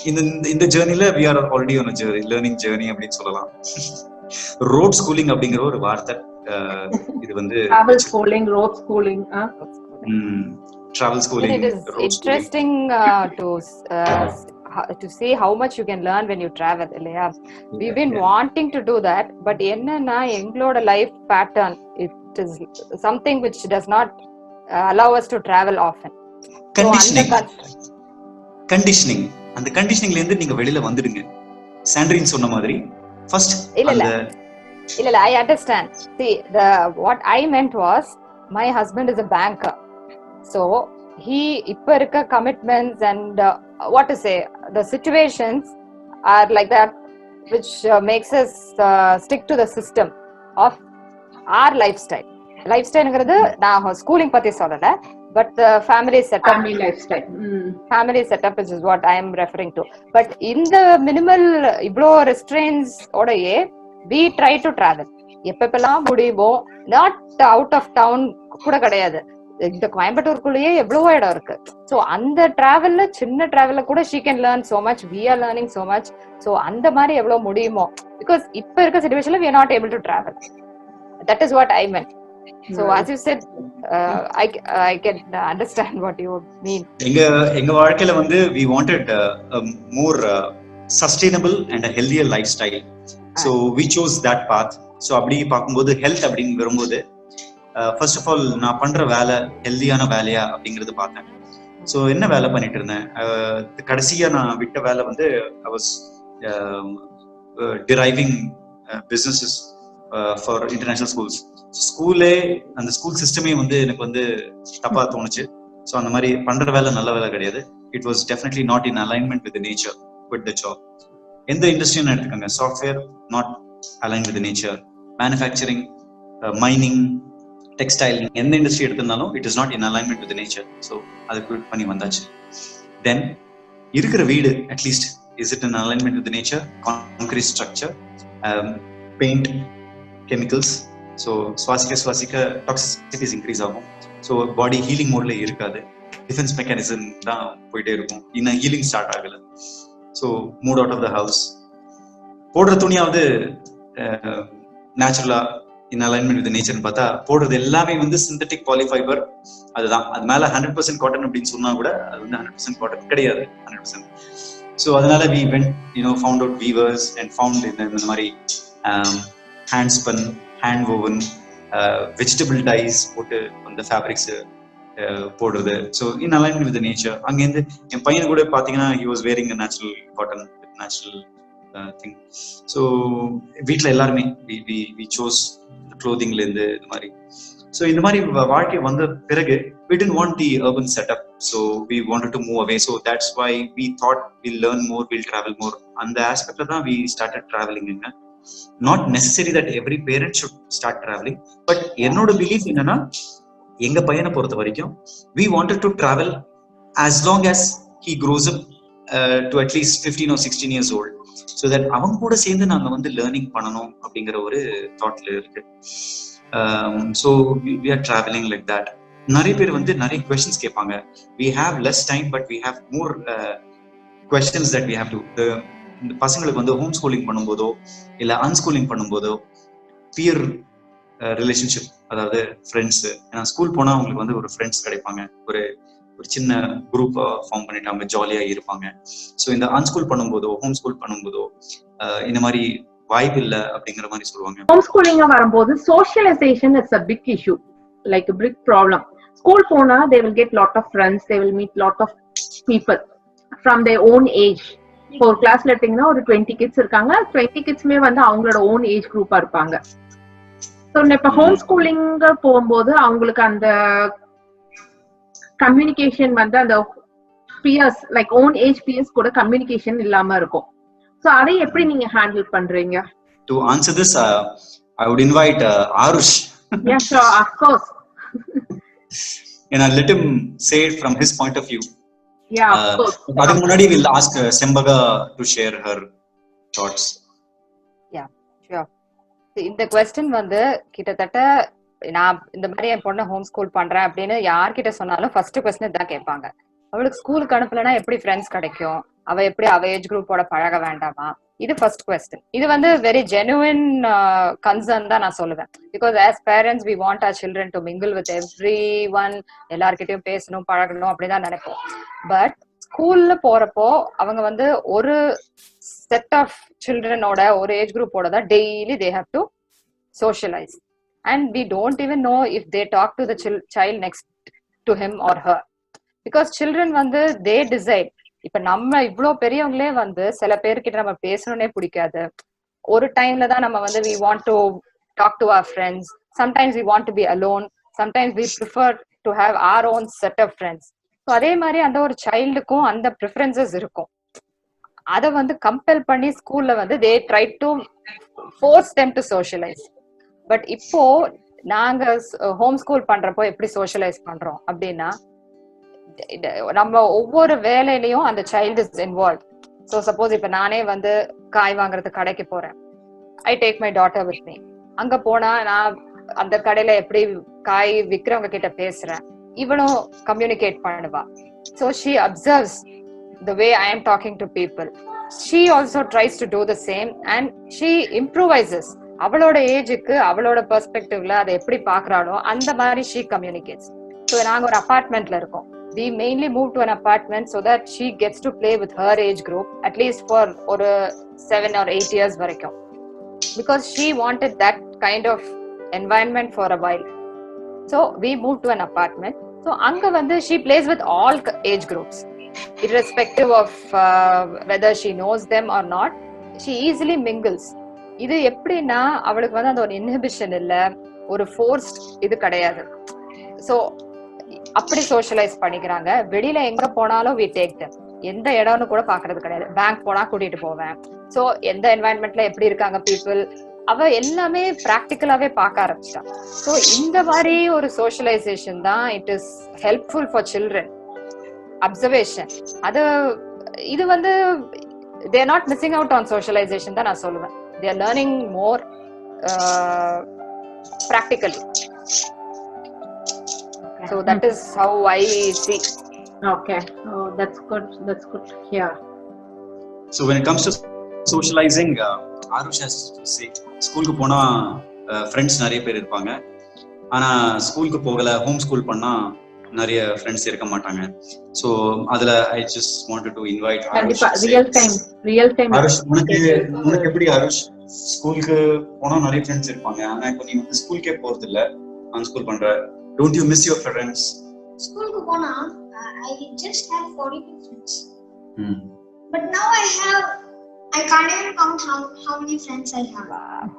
in the journey we are already on a journey, learning journey அப்படின்னு சொல்லலாம். Road schooling அப்படிங்கிற ஒரு வார்த்தை இது வந்து travel schooling, road schooling, travel schooling. It is interesting to see how much you can learn when you travel. இல்லையா? We've been wanting to do that, but என்னன்னா எங்களோட life pattern it is something which does not allow us to travel often. Conditioning அந்த கண்டிஷனிங்ல இருந்து நீங்க வெளியில வந்துடுங்க. சாண்ட்ரின் சொன்ன மாதிரி first இல்ல I understand. See, what I meant was my husband is a banker, so he இப்ப இருக்க commitments and what to say, the situations are like that which makes us stick to the system of our lifestyle. ங்கிறது நான் schooling பத்தி சொல்லல, but the family setup, family lifestyle, family setup is what I am referring to. But in the minimal iblo restraints odaye we try to travel எப்பப்பெல்லாம் முடியுமோ. not out of town கூட கிடையாது, இந்த கோயம்புத்தூருக்குள்ளேயே எவ்வளவோ இடம் இருக்கு. ஸோ அந்த டிராவல்ல சின்ன டிராவல்ல கூட she can learn so much, we are learning so much. So அந்த மாதிரி எவ்வளவு முடியுமோ, பிகாஸ் இப்ப இருக்க சிச்சுவேஷன்ல we are not able to travel. That is what I meant. So as you said, I can understand what you mean. எங்க வாழ்க்கையில வந்து we wanted a more sustainable and a healthier lifestyle, so we chose that path. So அப்படி பார்க்கும்போது health அப்படின்னு வரும்போது first of all நான் பண்ற வேலை ஹெல்தியான வேலையா அப்படிங்கறது பார்த்தேன். ஸோ என்ன வேலை பண்ணிட்டு இருந்தேன், கடைசியா நான் விட்ட வேலை வந்து I was deriving businesses for international schools. ஸ்கூலே அந்த ஸ்கூல் சிஸ்டமே வந்து எனக்கு வந்து தப்பா தோணுச்சு. ஸோ அந்த மாதிரி பண்ற வேலை நல்ல வேலை கிடையாது. It was definitely not in alignment with nature, with the job. எந்த இண்டஸ்ட்ரியும் எடுத்துக்கோங்க, software not align with nature, manufacturing, mining, textile, எந்த இண்டஸ்ட்ரி எடுத்திருந்தாலும் it is not in alignment with nature. So அதை குவிட் பண்ணி வந்தாச்சு. தென் இருக்கிற வீடு at least is it in alignment with nature, concrete structure, paint, chemicals. So சுவாசிக்க toxicities increase ஆகும். So body healing மோட்ல இருக்காது, டிஃபென்ஸ் மெக்கானிசம் தான் போயிட்டே இருக்கும், இன்னும் ஹீலிங் ஸ்டார்ட் ஆகல. So mood out of the house. போடுற துணியாவது நேச்சுரலா இன் அலைன்மெண்ட் வித் நேச்சர்னு பார்த்தா போடுறது எல்லாமே வந்து சிந்தட்டிக் பாலிஃபைபர். அதுதான், அது மேல 100% காட்டன் அப்படின்னு சொன்னா கூட அது வந்து 100% காட்டன் கிடையாது, 100%. ஸோ அதனால we went, found out weavers and found இந்த மாதிரி hand spun, hand woven, vegetable dyes போட்டு அந்த ஃபேப்ரிக்ஸ் போடுறது. So in alignment with nature. அங்கேருந்து என் பையன் கூட பார்த்தீங்கன்னா he was wearing a natural cotton with natural thing. So வீட்டில் எல்லாருமே we chose clothingல இருந்து இந்த மாதிரி. ஸோ இந்த மாதிரி வாழ்க்கை வந்த பிறகு we didn't want the urban setup, so we wanted to move away. So that's why we thought we'll learn more, we'll travel more. அந்த ஆஸ்பெக்ட்ல தான் we started traveling. Not necessary that every parent should start traveling, but என்னோட belief என்னன்னா, எங்க பையனை பொறுத்த வரைக்கும் we wanted to travel as long as he grows up to at least 15 or 16 years old, so that அவங்க கூட சேர்ந்து நாங்க வந்து லேர்னிங் பண்ணணும் அப்படிங்கிற ஒரு தாட்ல இருக்கு. So we are traveling like that. நிறைய பேர் வந்து நிறைய questions கேட்பாங்க. We have less time, but we have more questions that we have to. இந்த பசங்களுக்கு வந்து ஹோம் ஸ்கூலிங் பண்ணும்போதோ இல்ல அன்ஸ்கூலிங் பண்ணும்போதோ பியர் ரிலேஷன்ஷிப், அதாவது ஃப்ரெண்ட்ஸ். ஏன்னா ஸ்கூல் போனா அவங்களுக்கு வந்து ஒரு ஃப்ரெண்ட்ஸ் கிடைப்பாங்க, ஒரு சின்ன குரூப் ஃபார்ம் பண்ணிட்டு அவங்க ஜாலியா இருப்பாங்க. ஸோ இந்த அன்ஸ்கூல் பண்ணும்போதோ ஹோம் ஸ்கூல் பண்ணும்போதோ இந்த மாதிரி வாய்ப்பு இல்லை அப்படிங்கிற மாதிரி சொல்லுவாங்க. ஹோம் ஸ்கூலிங்கா வரும்போது socialisation is a big issue, like a big problem. School போனா they will get lot of friends, they will meet lot of people from their own age. இப்போ ஒரு கிளாஸ்ல எடுத்தீங்கன்னா ஒரு 20 கிட்ஸ் இருக்காங்க, 20 கிட்ஸ்மே வந்து அவங்களோட ஓன் ஏஜ் குரூப்பா இருப்பாங்க. ஸோ இப்ப ஹோம் ஸ்கூலிங் போகும்போது அவங்களுக்கு அந்த கம்யூனிகேஷன் வந்து அந்த peers, like own age peers கூட கம்யூனிகேஷன் இல்லாம இருக்கும். சோ அதை எப்படி நீங்க ஹேண்டில் பண்றீங்க? To answer this, I would invite Arush. Yeah, sure, of course. And I'll let him say it from his point of view. Yeah, of course. அதுக்கு முன்னாடி we'll ask Sembaga to share her thoughts. Yeah, sure. இந்த question வந்து கிட்டத்தட்ட நான் இந்த மாதிரி என் பொண்ணை home school பண்றேன் அப்படின்னு யார்கிட்ட சொன்னாலும் ஃபர்ஸ்ட் கொஸ்டின் தான் கேட்பாங்க. அவளுக்கு ஸ்கூலுக்கு அனுப்பலன்னா எப்படி ஃப்ரெண்ட்ஸ் கிடைக்கும், அவ எப்படி அவ ஏஜ் குரூப்போட பழக வேண்டாமா, இது ஃபர்ஸ்ட் கொஸ்டின். இது வந்து வெரி ஜெனுவின் கன்சர்ன் தான் நான் சொல்லுவேன். Because as parents we want our children to mingle with everyone, எல்லார்கிட்டயும் பேசணும் பழகணும் அப்படிதான் நினைப்போம். பட் ஸ்கூல்ல போறப்போ அவங்க வந்து ஒரு செட் ஆஃப் சில்ட்ரனோட ஒரு ஏஜ் குரூப்போட தான் daily they have to socialise. And we don't even know if they talk to the child next to him or her. Because children வந்து தே டிசைட். இப்ப நம்ம இவ்வளோ பெரியவங்களே வந்து சில பேர்கிட்ட நம்ம பேசணும்னே பிடிக்காது. ஒரு டைம்ல தான் நம்ம வந்து we want to talk to our friends. Sometimes we want to be alone. Sometimes we prefer to have our own set of friends. So அதே மாதிரி அந்த ஒரு சைல்டுக்கும் அந்த ப்ரிஃபரன்சஸ் இருக்கும். அதை வந்து கம்பல் பண்ணி ஸ்கூல்ல வந்து they try to force them to socialise. But இப்போ நாங்க ஹோம் ஸ்கூல் பண்றப்போ எப்படி சோஷியலைஸ் பண்றோம் அப்படின்னா, நம்ம ஒவ்வொரு வேலையிலயும் அந்த child is involve. So suppose இப்ப நானே வந்து காய் வாங்குறதுக்கு கடைக்கு போறேன், I take my daughter with me. அங்க போனா நான் அந்த கடையில எப்படி காய் விற்கிறவங்க கிட்ட பேசுறேன், இவளும் கம்யூனிகேட் பண்ணுவா. So she absorbs the way I am talking to people. She also tries to do the same and she improvises. அவளோட ஏஜுக்கு அவளோட பெர்ஸ்பெக்டிவ்ல அதை எப்படி பாக்குறாளோ அந்த மாதிரி she communicates. So நாங்க ஒரு அபார்ட்மெண்ட்ல இருக்கோம். We mainly move to an apartment so that she gets to play with her age group at least for ஒரு 7 or 8 years வரைக்கும். Because she wanted that kind of environment for a while. So we moved to an apartment. So அங்க வந்து she plays with all age groups. Irrespective of whether she knows them or not, she easily mingles. இது எப்படின்னா அவளுக்கு வந்து அந்த ஒரு inhibition இல்ல, ஒரு ஃபோர்ஸ்ட் இது கிடையாது. ஸோ அப்படி சோஷியலைஸ் பண்ணிக்கிறாங்க. வெளியில எங்க போனாலும் we take them. எந்த இடம்னு கூட பாக்குறது கிடையாது. பேங்க் போனா கூட்டிட்டு போவேன். ஸோ எந்த என்வாயன்மெண்ட்ல எப்படி இருக்காங்க பீப்புள், அவ எல்லாமே பிராக்டிக்கலாவே பார்க்க ஆரம்பிச்சிட்டான். ஸோ இந்த மாதிரி ஒரு சோஷியலைசேஷன் தான் it is helpful for children. Observation அது இது வந்து they are not missing out on socialization தான் நான் சொல்லுவேன். They are learning more practically. Okay. So that is how I see. Okay. Oh, that's good. That's good to hear. So when it comes to socializing, Arush has to say, ஸ்கூலுக்கு போனா friends நிறைய பேர் இருப்பாங்க. ஆனா ஸ்கூலுக்கு போகல, home school பண்ணா நிறைய ஃப்ரெண்ட்ஸ் இருக்க மாட்டாங்க. சோ அதுல I just wanted to invite கண்டிப்பா ரியல் டைம் ஆருஷ், உனக்கு எப்படி ஆருஷ், ஸ்கூலுக்கு போனா நிறைய ஃப்ரெண்ட்ஸ் இருப்பாங்க, ஆனா இப்போ நீ வந்து ஸ்கூலுக்கே போறது இல்ல, நான் ஸ்கூல் பண்ற, don't you miss your friends? ஸ்கூலுக்கு போனா I just have 42 friends. But now I can't even count how many friends I have.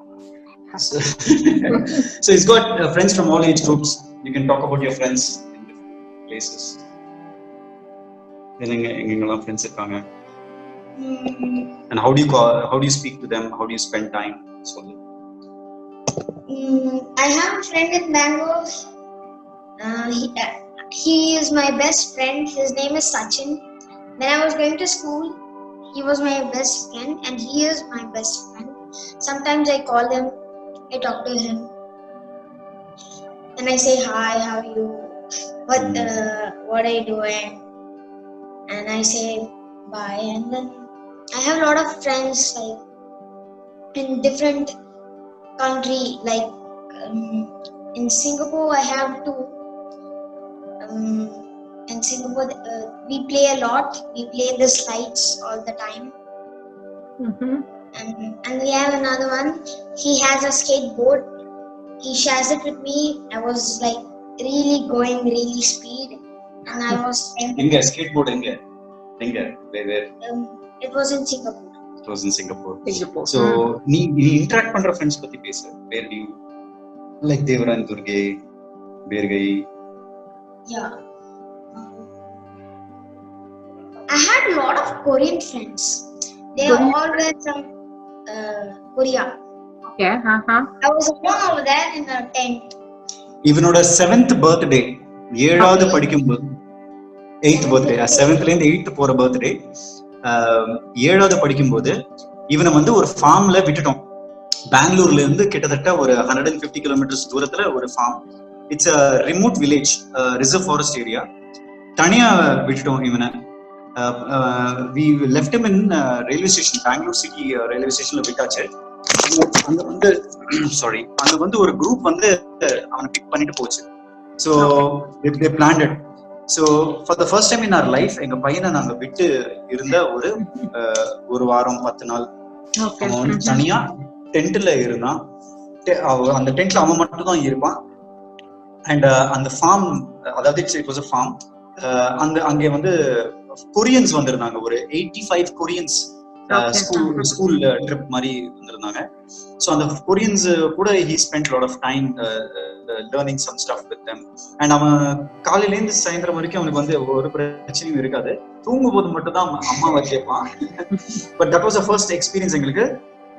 So he's got friends from all age groups. You can talk about your friends in different places. Then எங்கெல்லாம் friends இருக்காங்க? And how do you speak to them? How do you spend time? I have a friend in Bangalore. He is my best friend. His name is Sachin. When I was going to school, he was my best friend and he is my best friend. Sometimes I call him, I talk to him and I say hi, how are you, what are you doing, and I say bye. And then I have a lot of friends like in different country, like in Singapore I have two. In Singapore we play a lot, we play the slides all the time. And we have another one, he has a skateboard, he shares it with me. I was like really going really speed and I was Inga skateboard where it was in Singapore. It was in Singapore. So நீ interact பண்ற friends பத்தி பேசு. Where do you like Devran, Durge, Bergai? Yeah, I had a lot of Korean friends, They all were from Korea. Okay. I was alone over there in a tent. இவனோட 7th birthday, 7வது படிக்கும்போது 8th birthday, 7th ல இருந்து 8th போற birthday, 7வது படிக்கும்போது இவனை வந்து ஒரு ஃபார்ம்ல விட்டுட்டோம். பெங்களூர்ல இருந்து கிட்டத்தட்ட ஒரு 150 கிலோமீட்டர்ஸ் தூரத்துல ஒரு farm. It's a remote village, reserve forest area. தனியா விட்டுட்டோம் இவனை. we left him in railway station, Bangalore city railway ஸ்டேஷன்ல விட்டாச்சு. அங்க வந்து சாரி, அங்க வந்து ஒரு குரூப் வந்து அவனை பிக் பண்ணிட்டு போச்சு. So they planned it. So for the first time in R life எங்க பையனை நாங்க விட்டு இருந்த ஒரு வாரம் 10 நாள் அவன் வந்து தனியா டென்ட்ல இருந்தான். அந்த டென்ட்ல அவன் மட்டும் தான் இருப்பான். அண்ட் அந்த ஃபார்ம், அதாவது இட் வாஸ் அ ஃபார்ம். அங்கே வந்து கொரியன்ஸ் வந்திருந்தாங்க, ஒரு 85 கொரியன்ஸ் ஸ்கூல் ட்ரிப் மாதிரி வந்திருந்தாங்க. ஸோ அந்த கொரியன்ஸ் கூட he spent a lot of time learning some stuff with them. And அவன் காலையில இருந்து சாயந்தரம் வரைக்கும் அவனுக்கு வந்து ஒரு பிரச்சனையும் இருக்காது. தூங்கும் போது மட்டும் தான் அம்மாவை கேட்பான். But that was the first experience எங்களுக்கு.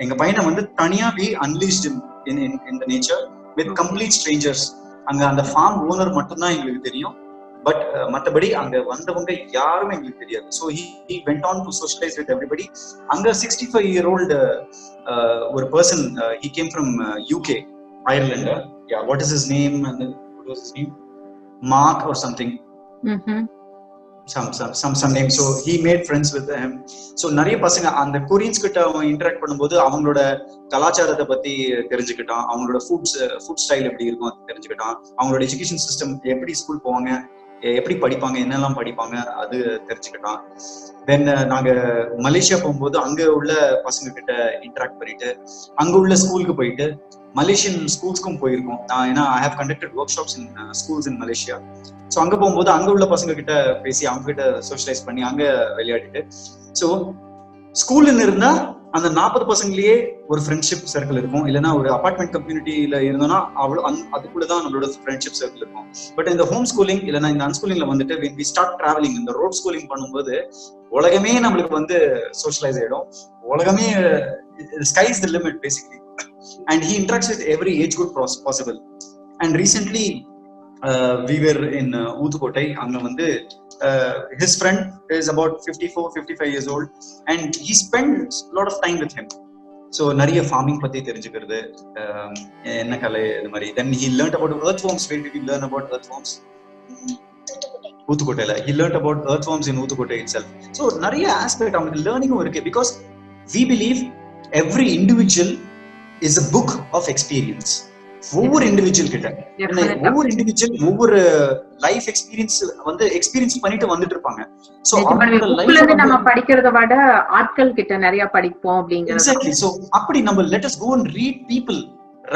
எங்க பையனை வந்து தனியா be unleashed in the nature with complete strangers. அங்க அந்த ஃபார்ம் ஓனர் மட்டும் தான் எங்களுக்கு தெரியும். பட் மற்றபடி அங்க வந்தவங்க யாருமே எங்களுக்கு தெரியாது. So he went on to socialize with everybody. அங்க 65-year-old ஒரு person, he came from UK, Ireland. Yeah, what is his name? And what was his name? Mark or something. Some name. So he made friends with him. So நிறைய பசங்க அந்த Koreans கிட்ட அவன் interact பண்ணும்போது அவங்களோட கலாச்சாரத்தை பத்தி தெரிஞ்சுக்கிட்டான். அவங்களோட ஃபுட் ஸ்டைல் எப்படி இருக்கும் அது தெரிஞ்சுக்கிட்டான். அவங்களோட எஜுகேஷன் சிஸ்டம், எப்படி ஸ்கூல் போவாங்க, எப்படி படிப்பாங்க, என்னெல்லாம் படிப்பாங்க அது தெரிஞ்சுக்கிட்டான். தென் நாங்க மலேசியா போகும்போது அங்க உள்ள பசங்க கிட்ட இன்டராக்ட் பண்ணிட்டு அங்க உள்ள ஸ்கூலுக்கு போயிட்டு மலேசியன் ஸ்கூல்ஸ்க்கும் போயிருக்கோம். ஏன்னா I have conducted workshops in schools in Malaysia. So அங்க போகும்போது அங்க உள்ள பசங்க கிட்ட பேசி அவங்க கிட்ட சோஷியலைஸ் பண்ணி அங்க விளையாடிட்டு, ஸோ ஸ்கூல்ல இருந்தா அந்த 40 பசங்களையே ஒரு ஃப்ரெண்ட்ஷிப் சர்க்கிள் இருக்கும். இல்லைன்னா ஒரு அபார்ட்மெண்ட் கம்யூனிட்டியில இருந்தோம்னா அதுக்குள்ளதான் நம்மளோட ஃப்ரெண்ட்ஷிப் சர்க்கிள் இருக்கும். பட் இந்த ஹோம் ஸ்கூலிங் இல்லைன்னா இந்த அன்ஸ்கூலிங்ல வந்துட்டு when we start traveling, இந்த ரோட் ஸ்கூலிங் பண்ணும்போது உலகமே நம்மளுக்கு வந்து சோஷியலைஸ் ஆயிடும். உலகமே sky is the limit basically. And he interacts with every age group possible. And recently we were in Oothukottai. அங்க வந்து his friend is about 54-55 years old and he spends a lot of time with him. So நிறைய farming பத்தி தெரிஞ்சுக்கிறது, என்ன கலை இது மாதிரி. Then he learned about earthworms. Where did he learn about earthworms? Oothukottai. He learned about earthworms in Oothukottai itself. So நிறைய aspect அவங்களுக்கு learning இருக்கு. Because we believe every individual is a book of experience. ஒவ்வொரு individual கிட்ட ஒவ்வொரு individual ஒவ்வொரு life experience வந்து experience பண்ணிட்டு வந்துட்டு இருப்பாங்க. சோ அவங்களோட லைஃப்ல நம்ம படிக்கிறத விட ஆட்கள் கிட்ட நிறைய படிப்போம் அப்படிங்கறது. எக்ஸாக்ட்லி. சோ அப்படி நம்ம let us go and read people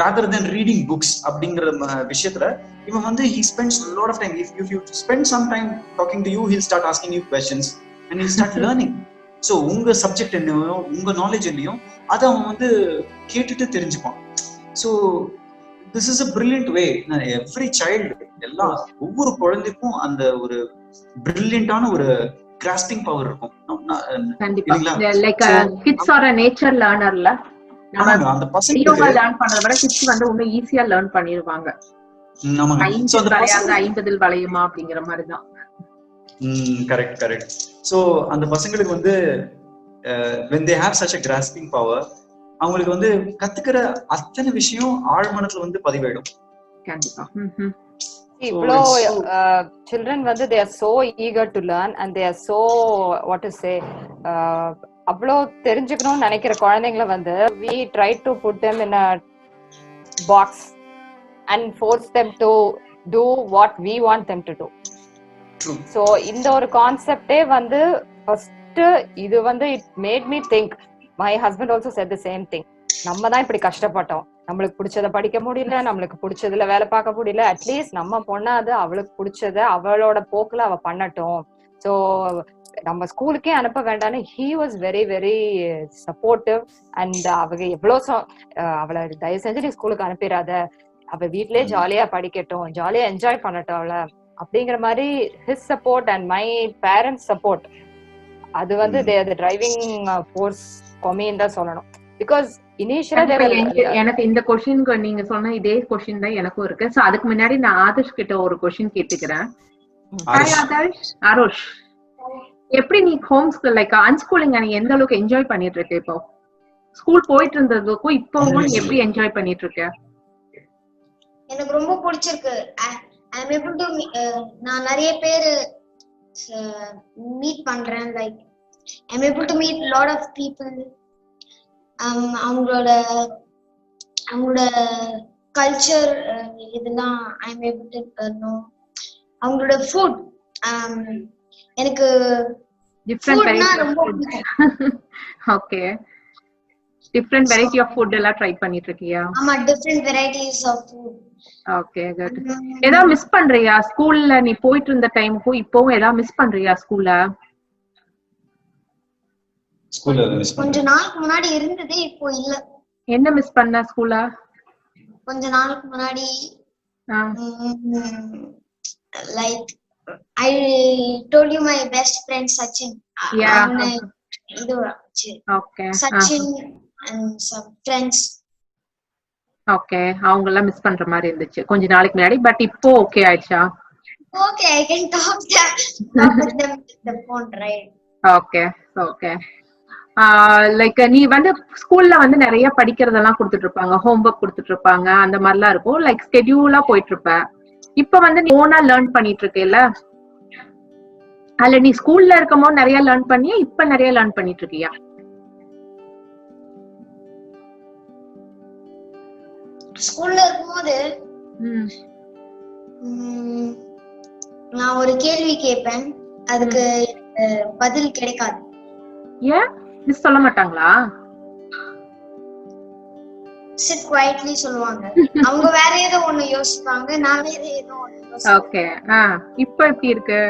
rather than reading books அப்படிங்கற விஷயத்துல இவன் வந்து he spends a lot of time. If you spend some time talking to you, he'll start asking you questions and he'll start learning. So உங்க subject என்னவோ உங்க knowledge என்னையோ அதை அவன் வந்து கேட்டுட்டு தெரிஞ்சுப்பான். So this is a brilliant way. Every child, எல்லா ஒவ்வொரு குழந்தைக்கும் அந்த ஒரு பிரில்லியன்ட்டான ஒரு கிராஸ்பிங் பவர் இருக்கும். கண்டிப்பா like kids are a nature learnerல நம்ம அந்த பசங்க லேர்ன் பண்றத விட கிட்ஸ் வந்து இன்னும் ஈஸியா லேர்ன் பண்ணிடுவாங்க. ஆமாங்க. சோ அந்த பசங்க 50 வளையுமா அப்படிங்கிற மாதிரி தான். கரெக்ட். சோ அந்த பசங்களுக்கு வந்து when they have such a grasping power, அவங்களுக்கு வந்து கத்துக்கிற அத்தனை விஷயம் ஆழ்மனத்துல வந்து பதிவாயிடும். கண்டிப்பா. இவ்ளோ children வந்து they are so eager to learn and they are so what to say அவ்ளோ தெரிஞ்சுக்கணும்னு நினைக்கிற குழந்தைங்களை வந்து we try to put them in a box and force them to do what we want them to do. True. So இந்த ஒரு கான்செப்டே வந்து first இது வந்து it made me think. My husband also said the same thing. நம்ம தான் இப்படி கஷ்டப்பட்டோம், நம்மளுக்கு பிடிச்சத படிக்க முடியல, நம்மளுக்கு பிடிச்சதுல வேலை பார்க்க முடியல, அட்லீஸ்ட் நம்ம பொண்ணாது அவளுக்கு பிடிச்சத அவளோட போக்குல அவ பண்ணட்டும், சோ நம்ம ஸ்கூலுக்கே அனுப்ப வேண்டாம்னு he was very very supportive. And அவங்க எவ்வளவு அவளை தயவு செஞ்சு நீ ஸ்கூலுக்கு அனுப்பிடாத, அவ வீட்லயே ஜாலியா படிக்கட்டும், ஜாலியா என்ஜாய் பண்ணட்டும் அவளை அப்படிங்கிற மாதிரி his support and my parents support அது வந்து the driving force for me தான் சொல்லணும். Because initially எனக்கு இந்த क्वेश्चनக்கு நீங்க சொன்ன இதே क्वेश्चन தான் எனக்கும் இருக்கு. சோ அதுக்கு முன்னாடி நான் ஆதர்ஷ் கிட்ட ஒரு क्वेश्चन கேட்டுக்கிறேன். ஹாய் ஆதர்ஷ். ஆரோஷ், எப்படி நீ ஹோம் ஸ்கூல் லைக் அன்ஸ்கூலிங் நீ எந்த அளவுக்கு என்ஜாய் பண்ணிட்டு இருக்க? இப்போ ஸ்கூல் போயிட்டு இருந்ததுக்கும் இப்போவும் எப்படி என்ஜாய் பண்ணிட்டு இருக்க? எனக்கு ரொம்ப பிடிச்சிருக்கு. I am able to நான் நிறைய பேர் மீட் பண்றேன். Like I am able to meet lot of people. அவங்களோட கல்ச்சர் இதெல்லாம் I am able to know. அவங்களோட ஃபுட் எனக்கு டிஃபரண்ட் ரொம்ப பிடிக்கும். Okay, different variety of food எல்லாம் ட்ரை பண்ணிட்டு இருக்கியா? ஆமா, different varieties of food. Okay, good. ஏதாவது மிஸ் பண்றியா ஸ்கூல்ல? நீ போயிட்டு இருந்த டைமுக்கும் இப்போவும் ஏதாவது மிஸ் பண்றியா ஸ்கூல்ல? ஸ்கூல்ல மிஸ் கொஞ்ச நாளுக்கு முன்னாடி இருந்தது, இப்போ இல்ல. என்ன மிஸ் பண்ண ஸ்கூல்ல? கொஞ்ச நாளுக்கு முன்னாடி like I told you my best friend Sachin. இது okay, Sachin and some friends. Okay, அவங்க எல்லாம் மிஸ் பண்ற மாதிரி இருந்துச்சு கொஞ்ச நாளைக்கு முன்னாடி. பட் இப்போ ஓகே ஆயிடுச்சா? Okay, I can talk with them with the phone, right? Okay, okay. Like நீ வந்து ஸ்கூல்ல வந்து நிறைய படிக்கிறதெல்லாம் கொடுத்துட்டு இருப்பாங்க, ஹோம்ஒர்க் கொடுத்துட்டு இருப்பாங்க, அந்த மாதிரிலாம் இருக்கும். லைக் ஸ்கெடியூலா போயிட்டு இருப்ப. இப்ப வந்து நீ ஓனா லேர்ன் பண்ணிட்டு இருக்கேல்ல, அதுல நீ ஸ்கூல்ல இருக்கும்போது நிறைய லேர்ன் பண்ணியா, இப்ப நிறைய லேர்ன் பண்ணிட்டு இருக்கியா? ஸ்கூல்ல இருக்கும்போது நான் ஒரு கேள்வி கேட்பேன், அதுக்கு பதில் கிடைக்காது. ஏன் மிஸ் சொல்ல மாட்டாங்களா? சிட் குவைட்லி சொல்லுவாங்க. அவங்க வேற ஏதோ ஒண்ணு யோசிப்பாங்க, நான் வேற ஏதோ ஒண்ணு யோசிப்பேன். ஓகே, இப்போ எப்படி இருக்கு?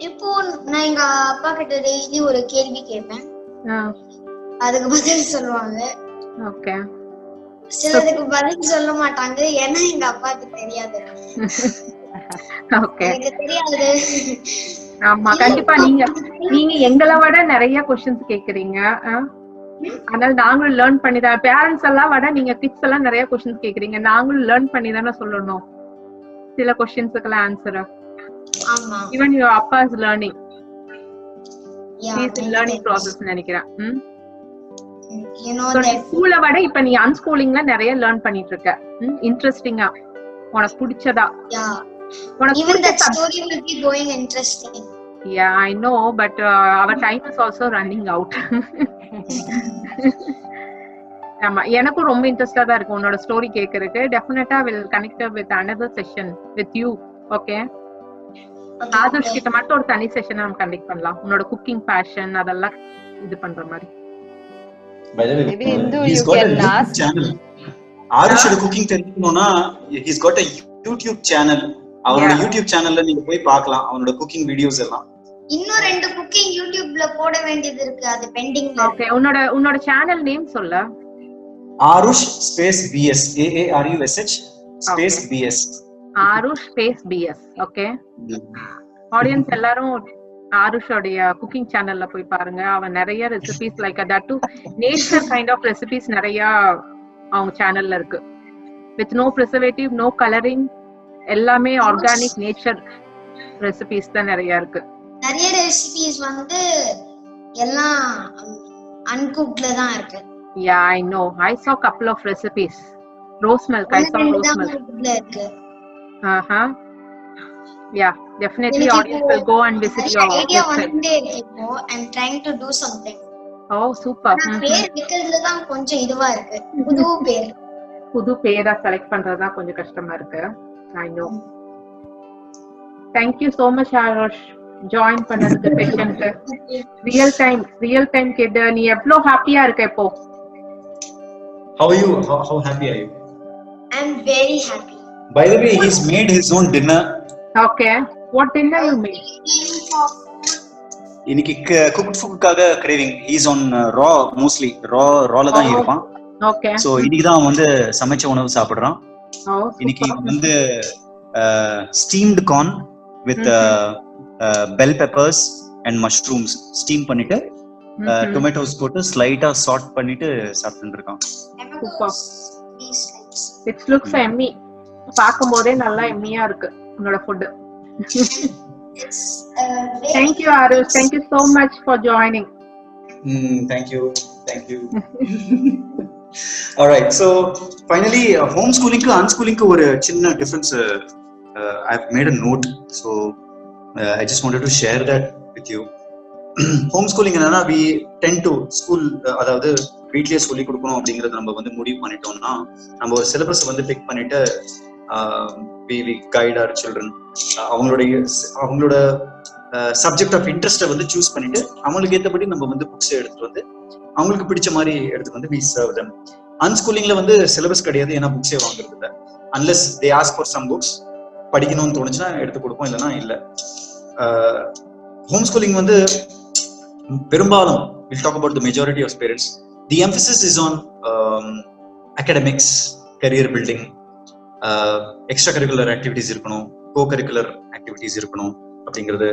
இப்போ நான் எங்க அப்பா கிட்ட டெய்லி ஒரு கேள்வி கேட்பேன், அதுக்கு பதில் சொல்லுவாங்க. ஓகே, சிலதுக்கு பதில் சொல்ல மாட்டாங்க, ஏன்னா எங்க அப்பாவுக்கு தெரியாது. ஓகே, எனக்கு தெரியாது. ஆமா, கண்டிப்பா நீங்க எங்களை விட நிறைய क्वेश्चंस கேக்குறீங்க. அதனால நாங்களும் லேர்ன் பண்ணி தான், பேரண்ட்ஸ் எல்லாம் விட நீங்க கிட்ஸ் எல்லாம் நிறைய क्वेश्चंस கேக்குறீங்க. நாங்களும் லேர்ன் பண்ணி தானே சொல்லணும் சில क्वेश्चंसக்குலாம் ஆன்சர். ஆமா, ஈவன் யுவர் அப்பா is learning. yeah, he is in learning process நினைக்கிறேன். you know that ஸ்கூல்ல விட இப்ப நீ அன்ஸ்கூலிங்ல நிறைய லேர்ன் பண்ணிட்டு இருக்க. இன்ட்ரெஸ்டிங்கா, உனக்கு பிடிச்சதா? yeah, உனக்கு even that story will be going interesting. Yeah, I know, but our time is also running out. ஆமா, எனக்கும் ரொம்ப இன்ட்ரெஸ்டா தான் இருக்கு உன்னோட ஸ்டோரி கேக்குறதுக்கு. டெஃபினட்டா will connect with another session with you. Okay, Adarsh கிட்ட மட்டும் ஒரு தனி செஷன் நம்ம கண்டக்ட் பண்ணலாம், உன்னோட குக்கிங் பேஷன் அதெல்லாம் இது பண்ற மாதிரி. By the way, Maybe Indu, he's you got can a YouTube ask. channel. ஆருஷோட குக்கிங் தெரிஞ்சுக்கணும்னா he's got a YouTube channel. அவனோட YouTube சேனல்ல நீங்க போய் பார்க்கலாம் அவனோட குக்கிங் வீடியோஸ் எல்லாம். இன்னும் 2 குக்கிங் YouTubeல போட வேண்டியது இருக்கு, அது பெண்டிங்ல. ஓகே, உன்னோட சேனல் நேம் சொல்ல. Aarush space BS, AARUSH space BS. Aarush space BS. Okay, audience எல்லாரும் ஆருஷோடைய குக்கிங் சேனல்ல போய் பாருங்க. அவன் நிறைய recipes like that to nature kind of recipes நிறைய அவங்க சேனல்ல இருக்கு. With no preservative, no colouring, எல்லாமே ஆர்கானிக் நேச்சர் ரெசிபிஸ் தான் நிறைய இருக்கு. நிறைய ரெசிபிஸ் வந்து எல்லாம் அன்குக்ல தான் இருக்கு. Yeah, I know. I saw couple of recipes. Rose milk, I saw rose milk. இருக்கு. Yeah, definitely audience will go and visit your idea website. one day இப்போ I'm trying to do something. Oh, super. பேர் விக்கிறதுல தான் கொஞ்சம் இதுவா இருக்கு. புது பேரா select பண்றது தான் கொஞ்சம் கஷ்டமா இருக்கு. I know. Thank you so much Arush, join பண்ணதுக்கு பேஷன்ட். ரியல் டைம் கேட் நீ எவ்வளவு ஹாப்பியா இருக்க இப்போ? How are you? How happy are you? I'm very happy. By the way, he's made his own dinner. Okay, what dinner you made? இன்னைக்கு cooked foodக்காக craving. He's on raw mostly. raw ல தான் இருப்பான். Okay. So இன்னைக்கு தான் வந்து சமைச்ச உணவு சாப்பிடுறான். இன்னைக்கு வந்து steamed corn with bell peppers and mushrooms steam பண்ணிட்டு டொமேட்டோஸ் போட்டு ஸ்லைட்டா சாட் பண்ணிட்டு சாப்பிட்டு இருக்கான். It's looks Emmy. பாக்கும்போதே நல்லா எம்மியா இருக்கு உன்னோட food. Thank you Arush, thank you so much for joining. Thank you. Alright, so finally homeschooling ku unschooling ku ஒரு சின்ன difference I've made a note, so I just wanted to share that with you. Homeschooling என்னன்னா we tend to school அதாவது வீட்லயே சொல்லி கொடுக்கணும் அப்படிங்கறது நம்ம வந்து முடிவு பண்ணிட்டோம்னா நம்ம ஒரு சிலபஸ் வந்து பிக் பண்ணிட்டு we guide our children. அவங்களோட சப்ஜெக்ட் ஆஃப் இன்ட்ரெஸ்ட்டை வந்து சூஸ் பண்ணிட்டு அவங்களுக்கு ஏற்றபடி நம்ம வந்து புக்ஸ் எடுத்துட்டு வந்து அவங்களுக்கு பிடிச்ச மாதிரி எடுத்துட்டு வந்து we serve them. அன்ஸ்கூலிங்ல வந்து சிலபஸ் கிடையாது, ஏன்னா புக்ஸே வாங்குறது இல்லை. Unless they ask for some books, படிக்கணும்னு தோணுச்சுன்னா எடுத்து கொடுப்போம், இல்லைன்னா இல்லை. ஹோம் ஸ்கூலிங் வந்து பெரும்பாலும் we'll talk about the majority of parents, the emphasis is on academics, career building, extra curricular activities இருக்கணும், கோ கரிக்குலர் ஆக்டிவிட்டிஸ் இருக்கணும் அப்படிங்கிறது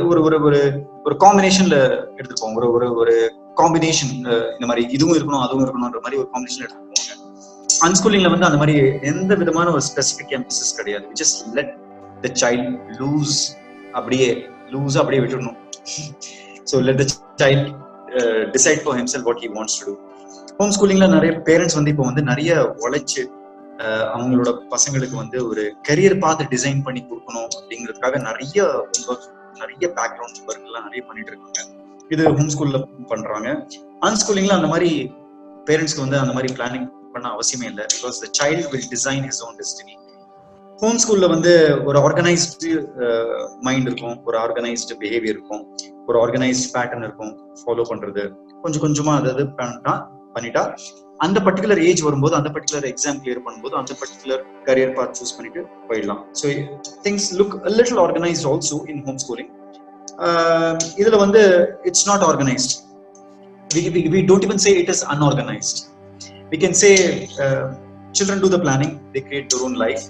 ஒரு ஒரு ஒரு ஒரு காம்பினேஷன்ல எடுத்துப்போம். ஒரு ஒரு ஒரு காம்பினேஷன், இந்த மாதிரி இதுவும் இருக்கணும் அதுவும் இருக்கணும்ன்ற மாதிரி ஒரு காம்பினேஷன் எடுத்துப்போங்க. அன்ஸ்கூலிங்ல வந்து அந்த மாதிரி எந்த விதமான ஒரு ஸ்பெசிபிக் எம்பசிஸ் கிடையாது. We just let the child அப்படியே விட்டுடணும். So let the child decide for himself what he wants to do. Home ஸ்கூலிங்ல நிறைய பேரண்ட்ஸ் வந்து இப்போ வந்து நிறைய உழைச்சு அவங்களோட பசங்களுக்கு வந்து ஒரு கரியர் பார்த்து டிசைன் பண்ணி கொடுக்கணும் அப்படிங்கிறதுக்காக நிறைய பேக்ரவுண்ட் ஒர்க் எல்லாம் நிறைய பண்ணிட்டு இருக்காங்க. இது ஹோம் ஸ்கூல்ல பண்றாங்க. அன்ஸ்கூலிங்ல அந்த மாதிரி பேரண்ட்ஸ்க்கு வந்து அந்த மாதிரி பிளானிங் பண்ண அவசியமே இல்லை. Because the child will design his own destiny. Home ஸ்கூல்ல வந்து ஒரு ஆர்கனைஸ்டு மைண்ட் இருக்கும், ஒரு ஆர்கனைஸ்டு பிஹேவியர் இருக்கும், ஒரு ஆர்கனைஸ்டு பேட்டர்ன் இருக்கும். ஃபாலோ பண்றது கொஞ்சம் கொஞ்சமா அதாவது பண்ணிட்டா அந்த பர்டிகுலர் ஏஜ் வரும்போது அந்த பர்டிகுலர் எக்ஸாம் கிளியர் பண்ணும்போது அந்த பர்டிகுலர் கரியர் பாத் சூஸ் பண்ணிட்டு போயிடலாம். So things look a little organized also in homeschooling. இதுல வந்து it's not organized. We don't even say it is unorganized. We can say children do the planning, they create their own life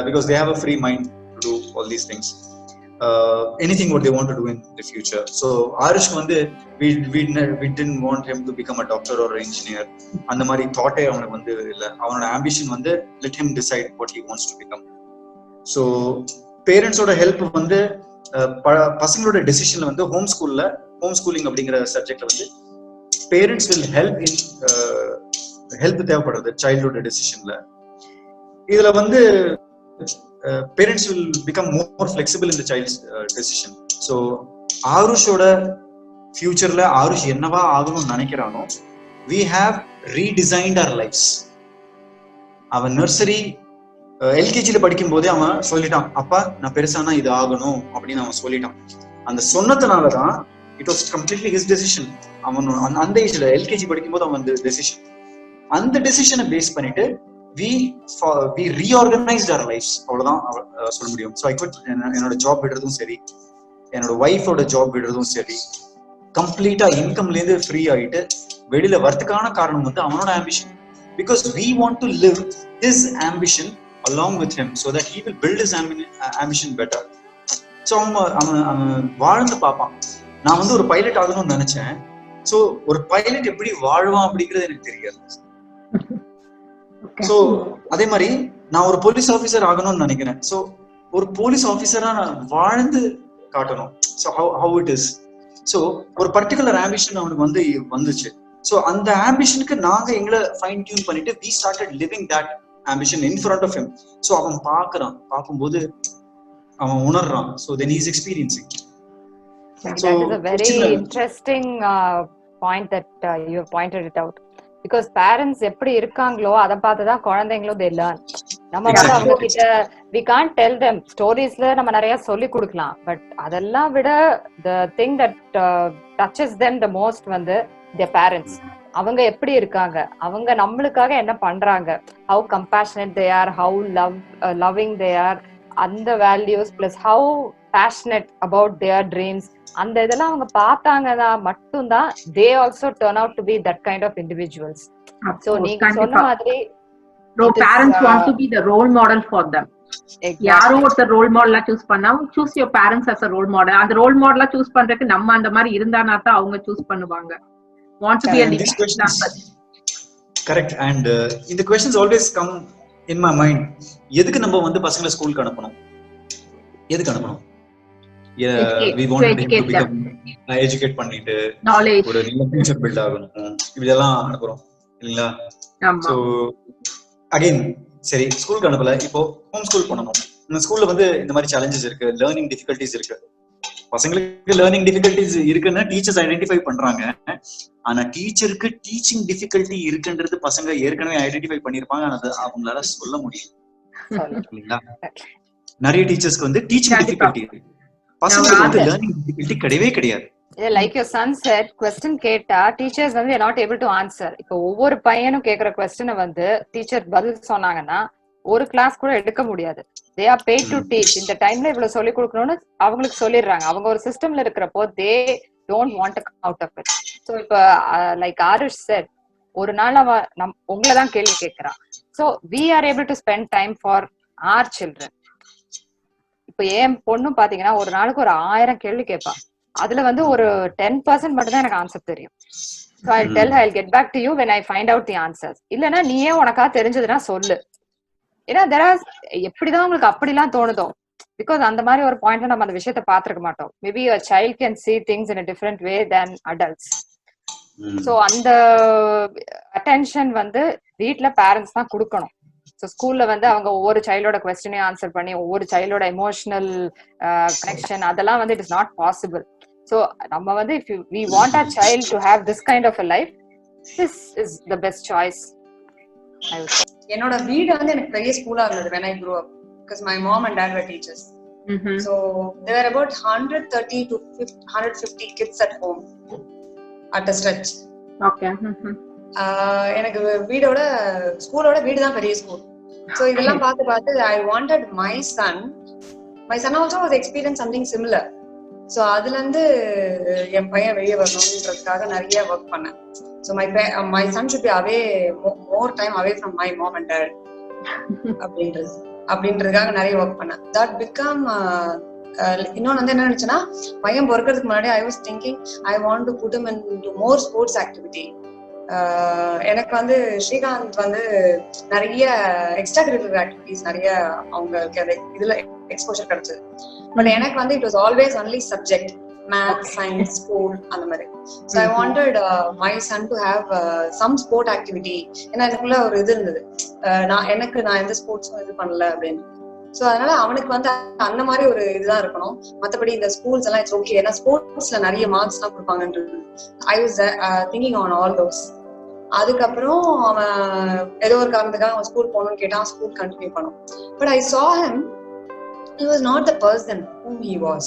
because they have a free mind to do all these things. Anything what they want to do in the future. So Arush வந்து we didn't want him to become a doctor or an engineer. அந்த மாதிரி தாட்டே அவனுக்கு வந்து இல்லை. அவனோட ambition வந்து let him decide what he wants to become. So பேரண்ட்ஸோட help வந்து பசங்களோட டெசிஷன்ல வந்து ஹோம் ஸ்கூலிங் அப்படிங்கிற சப்ஜெக்ட்ல வந்து பேரண்ட்ஸ் வில் ஹெல்ப் தேவைப்படுறது சைல்டோட டெசிஷன்ல. இதுல வந்து parents will become more flexible in the child's decision. So ஆருஷோட ஃபியூச்சர்ல ஆருஷ் என்னவா ஆகணும்னு நினைக்கிறானோ we have redesigned our lives. அவன் நர்சரி எல்கேஜில படிக்கும் போதே அவன் சொல்லிட்டான், அப்பா நான் பெருசானா இது ஆகணும் அப்படின்னு அவன் சொல்லிட்டான். அந்த சொன்னதுனாலதான் it was completely his decision. அவன் அந்த ஏஜ்ல எல்கேஜி படிக்கும் போது அவன் டெசிஷன், அந்த டெசிஷனை பேஸ் பண்ணிட்டு we reorganized our lives. அவ்வளவுதான் சொல்ல முடியும். So I quit என்னோட ஜாப் விடுறதும் சரி, என்னோட ஒய்ஃபோட ஜாப் விடுறதும் சரி, கம்ப்ளீட்டா இன்கம்ல இருந்து ஃப்ரீ ஆயிட்டு வெளியில வரதுக்கான காரணம் வந்து அவனோட ambition. Because we want to live his ambition along with him so that he will build his ambition better. So அவன் வாழ்ந்து பார்ப்பான். நான் வந்து ஒரு பைலட் ஆகணும்னு நினைச்சேன். ஸோ ஒரு பைலட் எப்படி வாழ்வான் அப்படிங்கிறது எனக்கு தெரியாது. சோ அதே மாதிரி நான் ஒரு போலீஸ் ஆபீசர் ஆகணும்னு நினைக்கிறேன். சோ ஒரு போலீஸ் ஆபீசரா நான் வாழ்ந்து காட்டணும். So how it is. So ஒரு பர்டிகுலர் ஆம்பிஷன் அவனுக்கு வந்து வந்துச்சு. சோ அந்த ஆம்பிஷனுக்கு நாங்க எங்களை ஃபைன் டியூன் பண்ணிட்டு we started living that ambition in front of him. So அவன் பார்க்கும்போது அவன் உணர்றான். So then he is experiencing. So that is a very interesting point that you have pointed it out. Because parents எப்படி இருக்காங்களோ அதை பார்த்துதான் குழந்தைங்களும் they learn. நம்ம வந்து அவங்க கிட்ட we can't tell them ஸ்டோரிஸ்ல நம்ம நிறைய சொல்லி கொடுக்கலாம். பட் அதெல்லாம் விட the thing that touches them the most வந்து their parents. அவங்க எப்படி இருக்காங்க, அவங்க நம்மளுக்காக என்ன பண்றாங்க, how compassionate they are, how loving they are, அந்த values plus how passionate about their dreams. அந்த இதெல்லாம் அவங்க பார்த்தாங்கன்னா மட்டும்தான் they also turn out to be that kind of individuals. So நீங்க சொன்ன மாதிரி parents want to be the role model for them. யாரோ ஒருத்தர் ரோல் மாடலா சூஸ் பண்ணா choose your parents as a role model. அந்த ரோல் மாடலா சூஸ் பண்றதுக்கு நம்ம அந்த மாதிரி இருந்தானா தான் அவங்க சூஸ் பண்ணுவாங்க. Want to be a living example. Correct. And the questions always come in my mind. எதுக்கு நம்ம வந்து பசங்களை ஸ்கூலுக்கு அனுப்பணும்? எதுக்கு அனுப்பணும்? We want them to become educate பண்ணிட்டு ஒரு நல்ல ஃபியூச்சர் பில்ட் ஆகணும். இதெல்லாம் அனுப்புறோம் இல்லைங்களா? சோ அகைன் சரி ஸ்கூலுக்கு அனுப்பல, இப்போ ஹோம் ஸ்கூல் பண்ணணும். இந்த ஸ்கூல்ல வந்து இந்த மாதிரி சேலஞ்சஸ் இருக்கு, லேர்னிங் டிஃபிகல்டிஸ் இருக்கு. பசங்களுக்கு லேர்னிங் டிஃபிகல்டிஸ் இருக்குன்னு டீச்சர்ஸ் ஐடென்டிஃபை பண்றாங்க. ஆனா டீச்சருக்கு டீச்சிங் டிஃபிகல்டி இருக்குன்றது பசங்க ஏற்கனவே ஐடென்டிஃபை பண்ணிருப்பாங்க. ஆனா அவங்களால சொல்ல முடியும் இல்லைங்களா? நிறைய டீச்சர்ஸ்க்கு வந்து டீச்சிங் டிஃபிகல்டி இருக்கு, பசங்களுக்கு வந்து லேர்னிங் டிஃபிகல்டி கிடையவே கிடையாது. Like your son set, question கேட்டா டீச்சர்ஸ் வந்து not able to answer. இப்போ ஒவ்வொரு பையனும் கேக்குற क्वेश्चन வந்து டீச்சர் பதில் சொன்னாங்கன்னா ஒரு கிளாஸ் கூட எடுக்க முடியாது. they are paid to teach. இந்த டைம்ல இவ்வளவு சொல்லி கொடுக்கணும்னு அவங்களுக்கு சொல்லிடுறாங்க. அவங்க ஒரு சிஸ்டம்ல இருக்கிறப்போ they don't want to come out of it. so இப்ப like Arish said, ஒரு நாள் அவ உங்களை தான் கேள்வி கேட்கிறான். so we are able to spend time for our children. இப்ப என் பொண்ணு பாத்தீங்கன்னா ஒரு நாளுக்கு ஒரு 1000 கேள்வி கேட்பா. அதுல வந்து ஒரு 10% மட்டும் தான் எனக்கு ஆன்சர் தெரியும். so I'll tell her I'll get back to you when I find out the answers. இல்லனா நீயே உனக்கா தெரிஞ்சதுன்னா சொல்லு. ஏன்னா எப்படிதான் உங்களுக்கு அப்படிலாம் தோணுதோ, பிகாஸ் அந்த மாதிரி ஒரு பாயிண்ட்ல நம்ம அந்த விஷயத்த பாத்துருக்க மாட்டோம். Maybe a child can see things in a different way than adults. so அந்த அட்டென்ஷன் வந்து வீட்ல பேரண்ட்ஸ் தான் கொடுக்கணும். ஸோ ஸ்கூல்ல வந்து அவங்க ஒவ்வொரு சைல்டோட கொஸ்டினையும் ஆன்சர் பண்ணி ஒவ்வொரு சைல்டோட எமோஷனல் கனெக்ஷன் அதெல்லாம் வந்து it is not possible. So நம்ம வந்து if we want our child to have this kind of a life, this is the best choice. என்னோட வீடு வந்து எனக்கு பெரிய ஸ்கூலா இருந்தது when I grew up, because my mom and dad were teachers. So there were about 130 to 150 kids at home at a stretch. Okay. எனக்கு வீடோட ஸ்கூலோட வீடு தான் பெரிய ஸ்கூல். So இதெல்லாம் பார்த்து I wanted my son also was experience something similar. So அதுல இருந்து என் பையன் வெளியே வரணும்ன்றதுக்காக நிறைய ஒர்க் பண்ணேன். So my son should be away more time away from my mom and dad அப்படின்றதுக்காக நிறைய ஒர்க் பண்ணேன். That become இன்னொன்னு வந்து என்ன நினைச்சேன்னா, பையன் பிறக்கிறதுக்கு முன்னாடி I was thinking I want to put him into more sports activity. எனக்கு வந்து ஸ்ரீகாந்த் வந்து நிறைய எக்ஸ்ட்ரா கரிக்குலர் ஆக்டிவிட்டிஸ் நிறைய அவங்களுக்கு இதுல எக்ஸ்போஷர் கிடைச்சது. பட் எனக்கு வந்து it was always only subject, math, science, school அந்த மாதிரி. So I wanted my son to have some sport activity. ஏன்னா எனக்குள்ள ஒரு இது இருந்தது, நான் எந்த ஸ்போர்ட்ஸும் இது பண்ணல அப்படின்னு. ஸோ அதனால அவனுக்கு வந்து அந்த மாதிரி ஒரு இதுதான் இருக்கணும். மற்றபடி இந்த ஸ்கூல்ஸ் எல்லாம் இட்ஸ் ஓகே, ஏன்னா ஸ்போர்ட்ஸ்ல நிறைய மார்க்ஸ் எல்லாம் கொடுப்பாங்கன்றது. I was thinking on all those. அதுக்கப்புறம் அவன் ஏதோ ஒரு காரணத்துக்காக அவன் ஸ்கூல் போகணும்னு கேட்டான், ஸ்கூல் கண்டினியூ பண்ணும். But I saw him, he was not the person whom he was.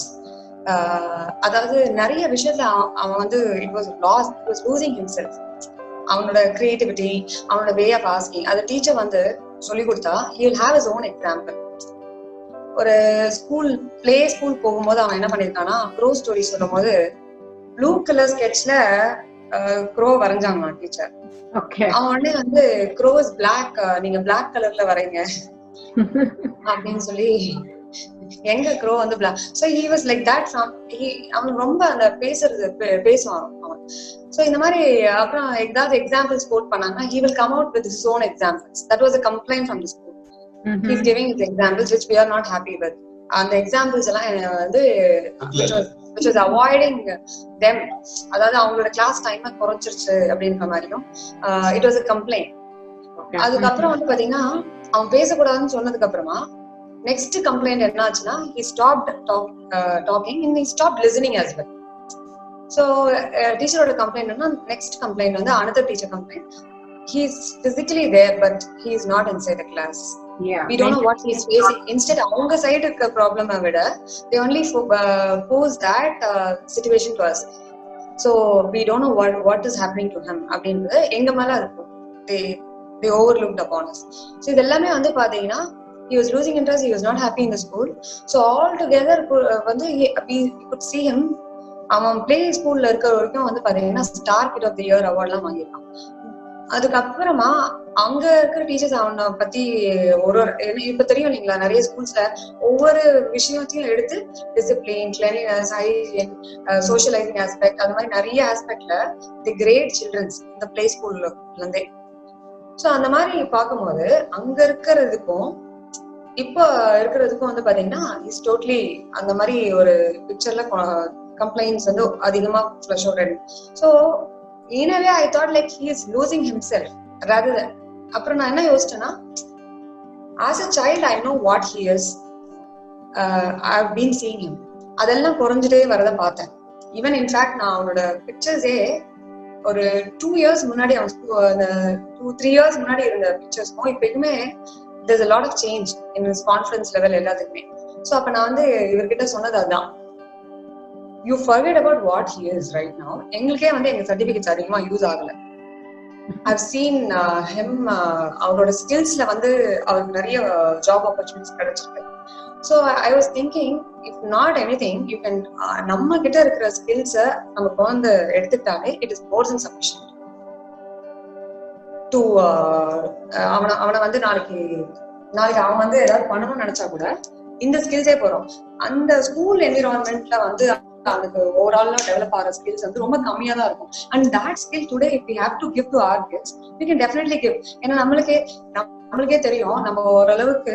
அதாவது நிறைய விஷயத்துல அவன் வந்து he was losing himself. அவனோட கிரியேட்டிவிட்டி, அவனோட வே ஆஃப் ஆஸ்கிங், அது டீச்சர் வந்து சொல்லி கொடுத்தா he will have his own example. ஒரு பிளே ஸ்கூல் போகும்போது அவன் என்ன பண்ணிருக்கானா, க்ரோ ஸ்டோரி சொல்லும் போது ப்ளூ கலர் ஸ்கெட்ச்ல க்ரோ வரைஞ்சாங்க டீச்சர். அவன் உடனே வந்து க்ரோ இஸ் பிளாக், நீங்க பிளாக் கலர்ல வரைங்க அப்படின்னு சொல்லி, எங்க க்ரோ வந்து black. So he was like that. அவன் ரொம்ப அந்த பேசுவான் அவன். ஸோ இந்த மாதிரி அப்புறம் ஏதாவது எக்ஸாம்பிள்ஸ் கோட் பண்ணாங்கன்னா he will come out with his own examples. That was a complaint from the school. He's giving his examples which we are not happy with. அந்த எக்ஸாம்பிள்ஸ் எல்லாம் வந்து which was avoiding them. அதாவது அவங்களோட class டைமை குறைச்சிருச்சு அப்படின்ற மாதிரியும் it was a complaint. அதுக்கப்புறம் வந்து பாத்தீங்கன்னா அவன் பேசக்கூடாதுன்னு சொன்னதுக்கு அப்புறமா நெக்ஸ்ட் கம்ப்ளைண்ட் என்ன ஆச்சுன்னா, he stopped talking and he stopped listening as well. So டீச்சரோட கம்ப்ளைண்ட் என்ன, நெக்ஸ்ட் கம்ப்ளைண்ட் வந்து another teacher complaint, he is physically there but he is not inside the class. We don't know what he is facing. Instead அவங்க side இருக்க ப்ராப்ளமை விட they only pose that situation to us. So we don't know what is happening to him அப்படின்றது எங்க மேல இருக்கும். they overlooked upon us. So இது எல்லாமே வந்து பாத்தீங்கன்னா he was losing interest, he was not happy in the school. So all together வந்து we could see him. அவன் பிளே ஸ்கூல்ல இருக்கிற வரைக்கும் வந்து பாத்தீங்கன்னா star kid of the year award எல்லாம் வாங்கியிருக்கான். அதுக்கப்புறமா அங்க இருக்கிற டீச்சர்ஸ் அவனை பத்தி ஒரு இப்ப தெரியும் இல்லைங்களா, நிறைய ஸ்கூல்ஸ்ல ஒவ்வொரு விஷயத்தையும் எடுத்து discipline, cleanliness, hygiene, socialising aspect, அந்த மாதிரி நிறைய ஆஸ்பெக்ட்ல தி கிரேட் சில்ட்ரன்ஸ் இந்த பிளே ஸ்கூல்ல இருந்தே. ஸோ அந்த மாதிரி பார்க்கும்போது அங்க இருக்கிறதுக்கும் இப்போ இருக்கிறதுக்கும் வந்து பாத்தீங்கன்னா இஸ் டோட்டலி அந்த மாதிரி ஒரு பிக்சர்ல கம்ப்ளைண்ட்ஸ் வந்து அதிகமா ஃபிளஷ் அவுட் ஆயிடுது. So இனவே I thought like he is losing himself rather than. அப்புறம் நான் என்ன யோசிச்சேன்னா, as a child I know what he is, I have been seeing him. அதெல்லாம் குறைஞ்சிட்டே வரத பார்த்தேன். ஈவன் இன்ஃபேக்ட் நான் அவனோட பிக்சர்ஸே ஒரு 2 years முன்னாடி, அவன் 2-3 years முன்னாடி இருந்த பிக்சர்ஸ்க்கும் இப்பயுமே there's a lot of change in his confidence level எல்லாத்துக்குமே. ஸோ அப்ப நான் வந்து இவர்கிட்ட சொன்னது அதுதான், you forget about what he is right now. எங்களுக்கே வந்து எங்க சர்டிபிகேட்ஸ் அதிகமா யூஸ் ஆகல. I've seen him, அவரோட ஸ்கில்ஸ்ல வந்து அவருக்கு நிறைய ஜாப் ஆப்பர்ச்சுனிட்டிஸ் கிடைச்சிருக்கு. So I was thinking, if not anything, you can நம்ம கிட்ட இருக்கிற ஸ்கில்ஸை நம்ம வந்து எடுத்துக்கிட்டாலே it is more than sufficient to அவனை வந்து நாளைக்கு அவன் வந்து ஏதாவது பண்ணணும்னு நினைச்சா கூட இந்த ஸ்கில்ஸே போறோம். அந்த ஸ்கூல் என்விரான்மெண்ட்ல வந்து அவனுக்கு ஓவராலா டெவலப் ஆகிற ஸ்கில்ஸ் வந்து ரொம்ப கம்மியா தான் இருக்கும். And that skill today if we have to give to our kids, we can definitely give. ஏன்னா நம்மளுக்கே தெரியும், நம்ம ஓரளவுக்கு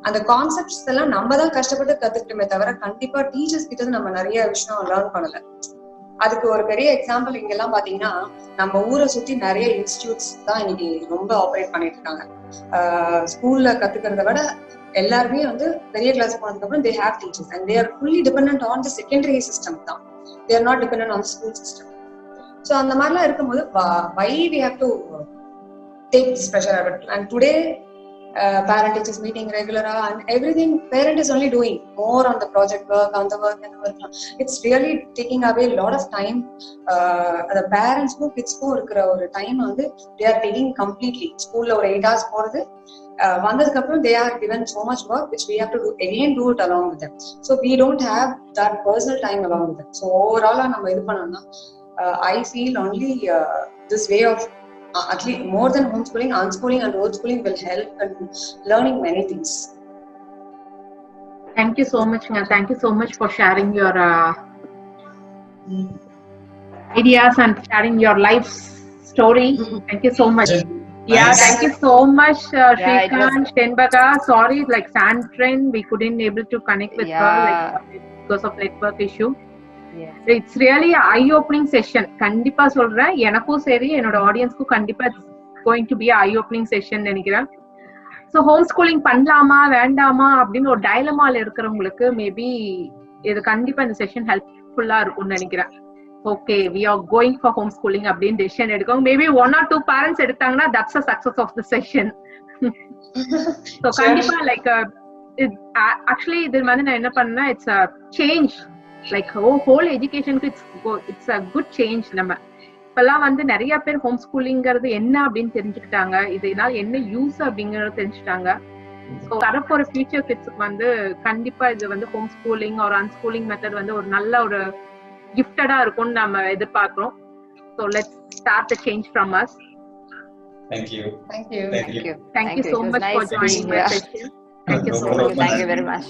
அந்த கான்செப்ட்ஸ் எல்லாம் நம்ம தான் கஷ்டப்பட்டு கத்துக்கிட்டோமே தவிர கண்டிப்பா டீச்சர்ஸ் கிட்ட நம்ம நிறைய விஷயம் லேர்ன் பண்ணல. அதுக்கு ஒரு பெரிய எக்ஸாம்பிள் இங்க எல்லாம் பாத்தீங்கன்னா, நம்ம ஊரை சுத்தி நிறைய இன்ஸ்டிடியூட்ஸ் தான் இன்னைக்கு ரொம்ப ஆப்ரேட் பண்ணிட்டு இருக்காங்க. ஸ்கூல்ல கத்துக்கிறத விட எல்லாருமே வந்து பெரிய கிளாஸ் போனதுக்கு அப்புறம் they have teachers and they are fully dependent on the secondary system தான். They are not dependent on the school system. So அந்த மாதிரிலாம் இருக்கும்போது why we have to take this pressure out? And today parent teachers meeting regular and everything, parent is only doing more on the project work, on the work and work. It's really taking away a lot of time. The parents who kids ko irukra or time வந்து they are taking completely. School la or 8 hours போறது, வந்ததுக்கு அப்புறம் they are given so much work which we have to do it along with them. So we don't have that personal time along with them. So overall நம்ம இது பண்ணோம்னா I feel only this way of at least more than homeschooling, unschooling and homeschooling will help in learning many things. Thank you so much. Thank you so much for sharing your ideas and sharing your life story. Thank you so much. Yeah, thank you so much, Shrikant, Shenbaga. Sorry, like Sandrine, we couldn't able to connect with her because of network issue. Yes. It's really an eye-opening session. கண்டிப்பா சொல்றேன், எனக்கும் சரி என்னோட ஆடியன்ஸ்க்கும் கண்டிப்பா going to be an eye-opening session நினைக்கிறேன். So home schooling பண்ணலாமா வேண்டாமா அப்படின்னு ஒரு டைலமால இருக்கிறவங்களுக்கு மேபி இது கண்டிப்பா இந்த செஷன் ஹெல்ப்ஃபுல்லா இருக்கும்னு நினைக்கிறேன். Okay, we are going for home schooling அப்படின்னு டெசிஷன் எடுக்கோங்க. மேபி 1 or 2 பேரண்ட்ஸ் எடுத்தாங்கன்னா that's a success of the session. So கண்டிப்பா லைக் ஆக்சுவலி இது வந்து நான் என்ன பண்ணேன்னா, it's a change like whole எஜுகேஷனுக்கு இட்ஸ் அ குட் சேஞ்ச். நம்ம இப்பெல்லாம் வந்து நிறைய பேர் ஹோம் ஸ்கூலிங்கிறது என்ன அப்படின்னு தெரிஞ்சுக்கிட்டாங்க, இதனால என்ன யூஸ் அப்படிங்கறத தெரிஞ்சுட்டாங்க. ஸோ வரப்போற ஃபியூச்சர் கிட்ஸுக்கு வந்து கண்டிப்பா இது வந்து ஹோம் ஸ்கூலிங் ஒரு அன்ஸ்கூலிங் மெத்தட் வந்து ஒரு நல்ல ஒரு கிஃப்டடா இருக்கும்னு நம்ம எதிர்பார்க்கிறோம். So let's start the change from us. Thank you. Thank you. Thank you so much for joining my session. Thank you so much. Thank you very much.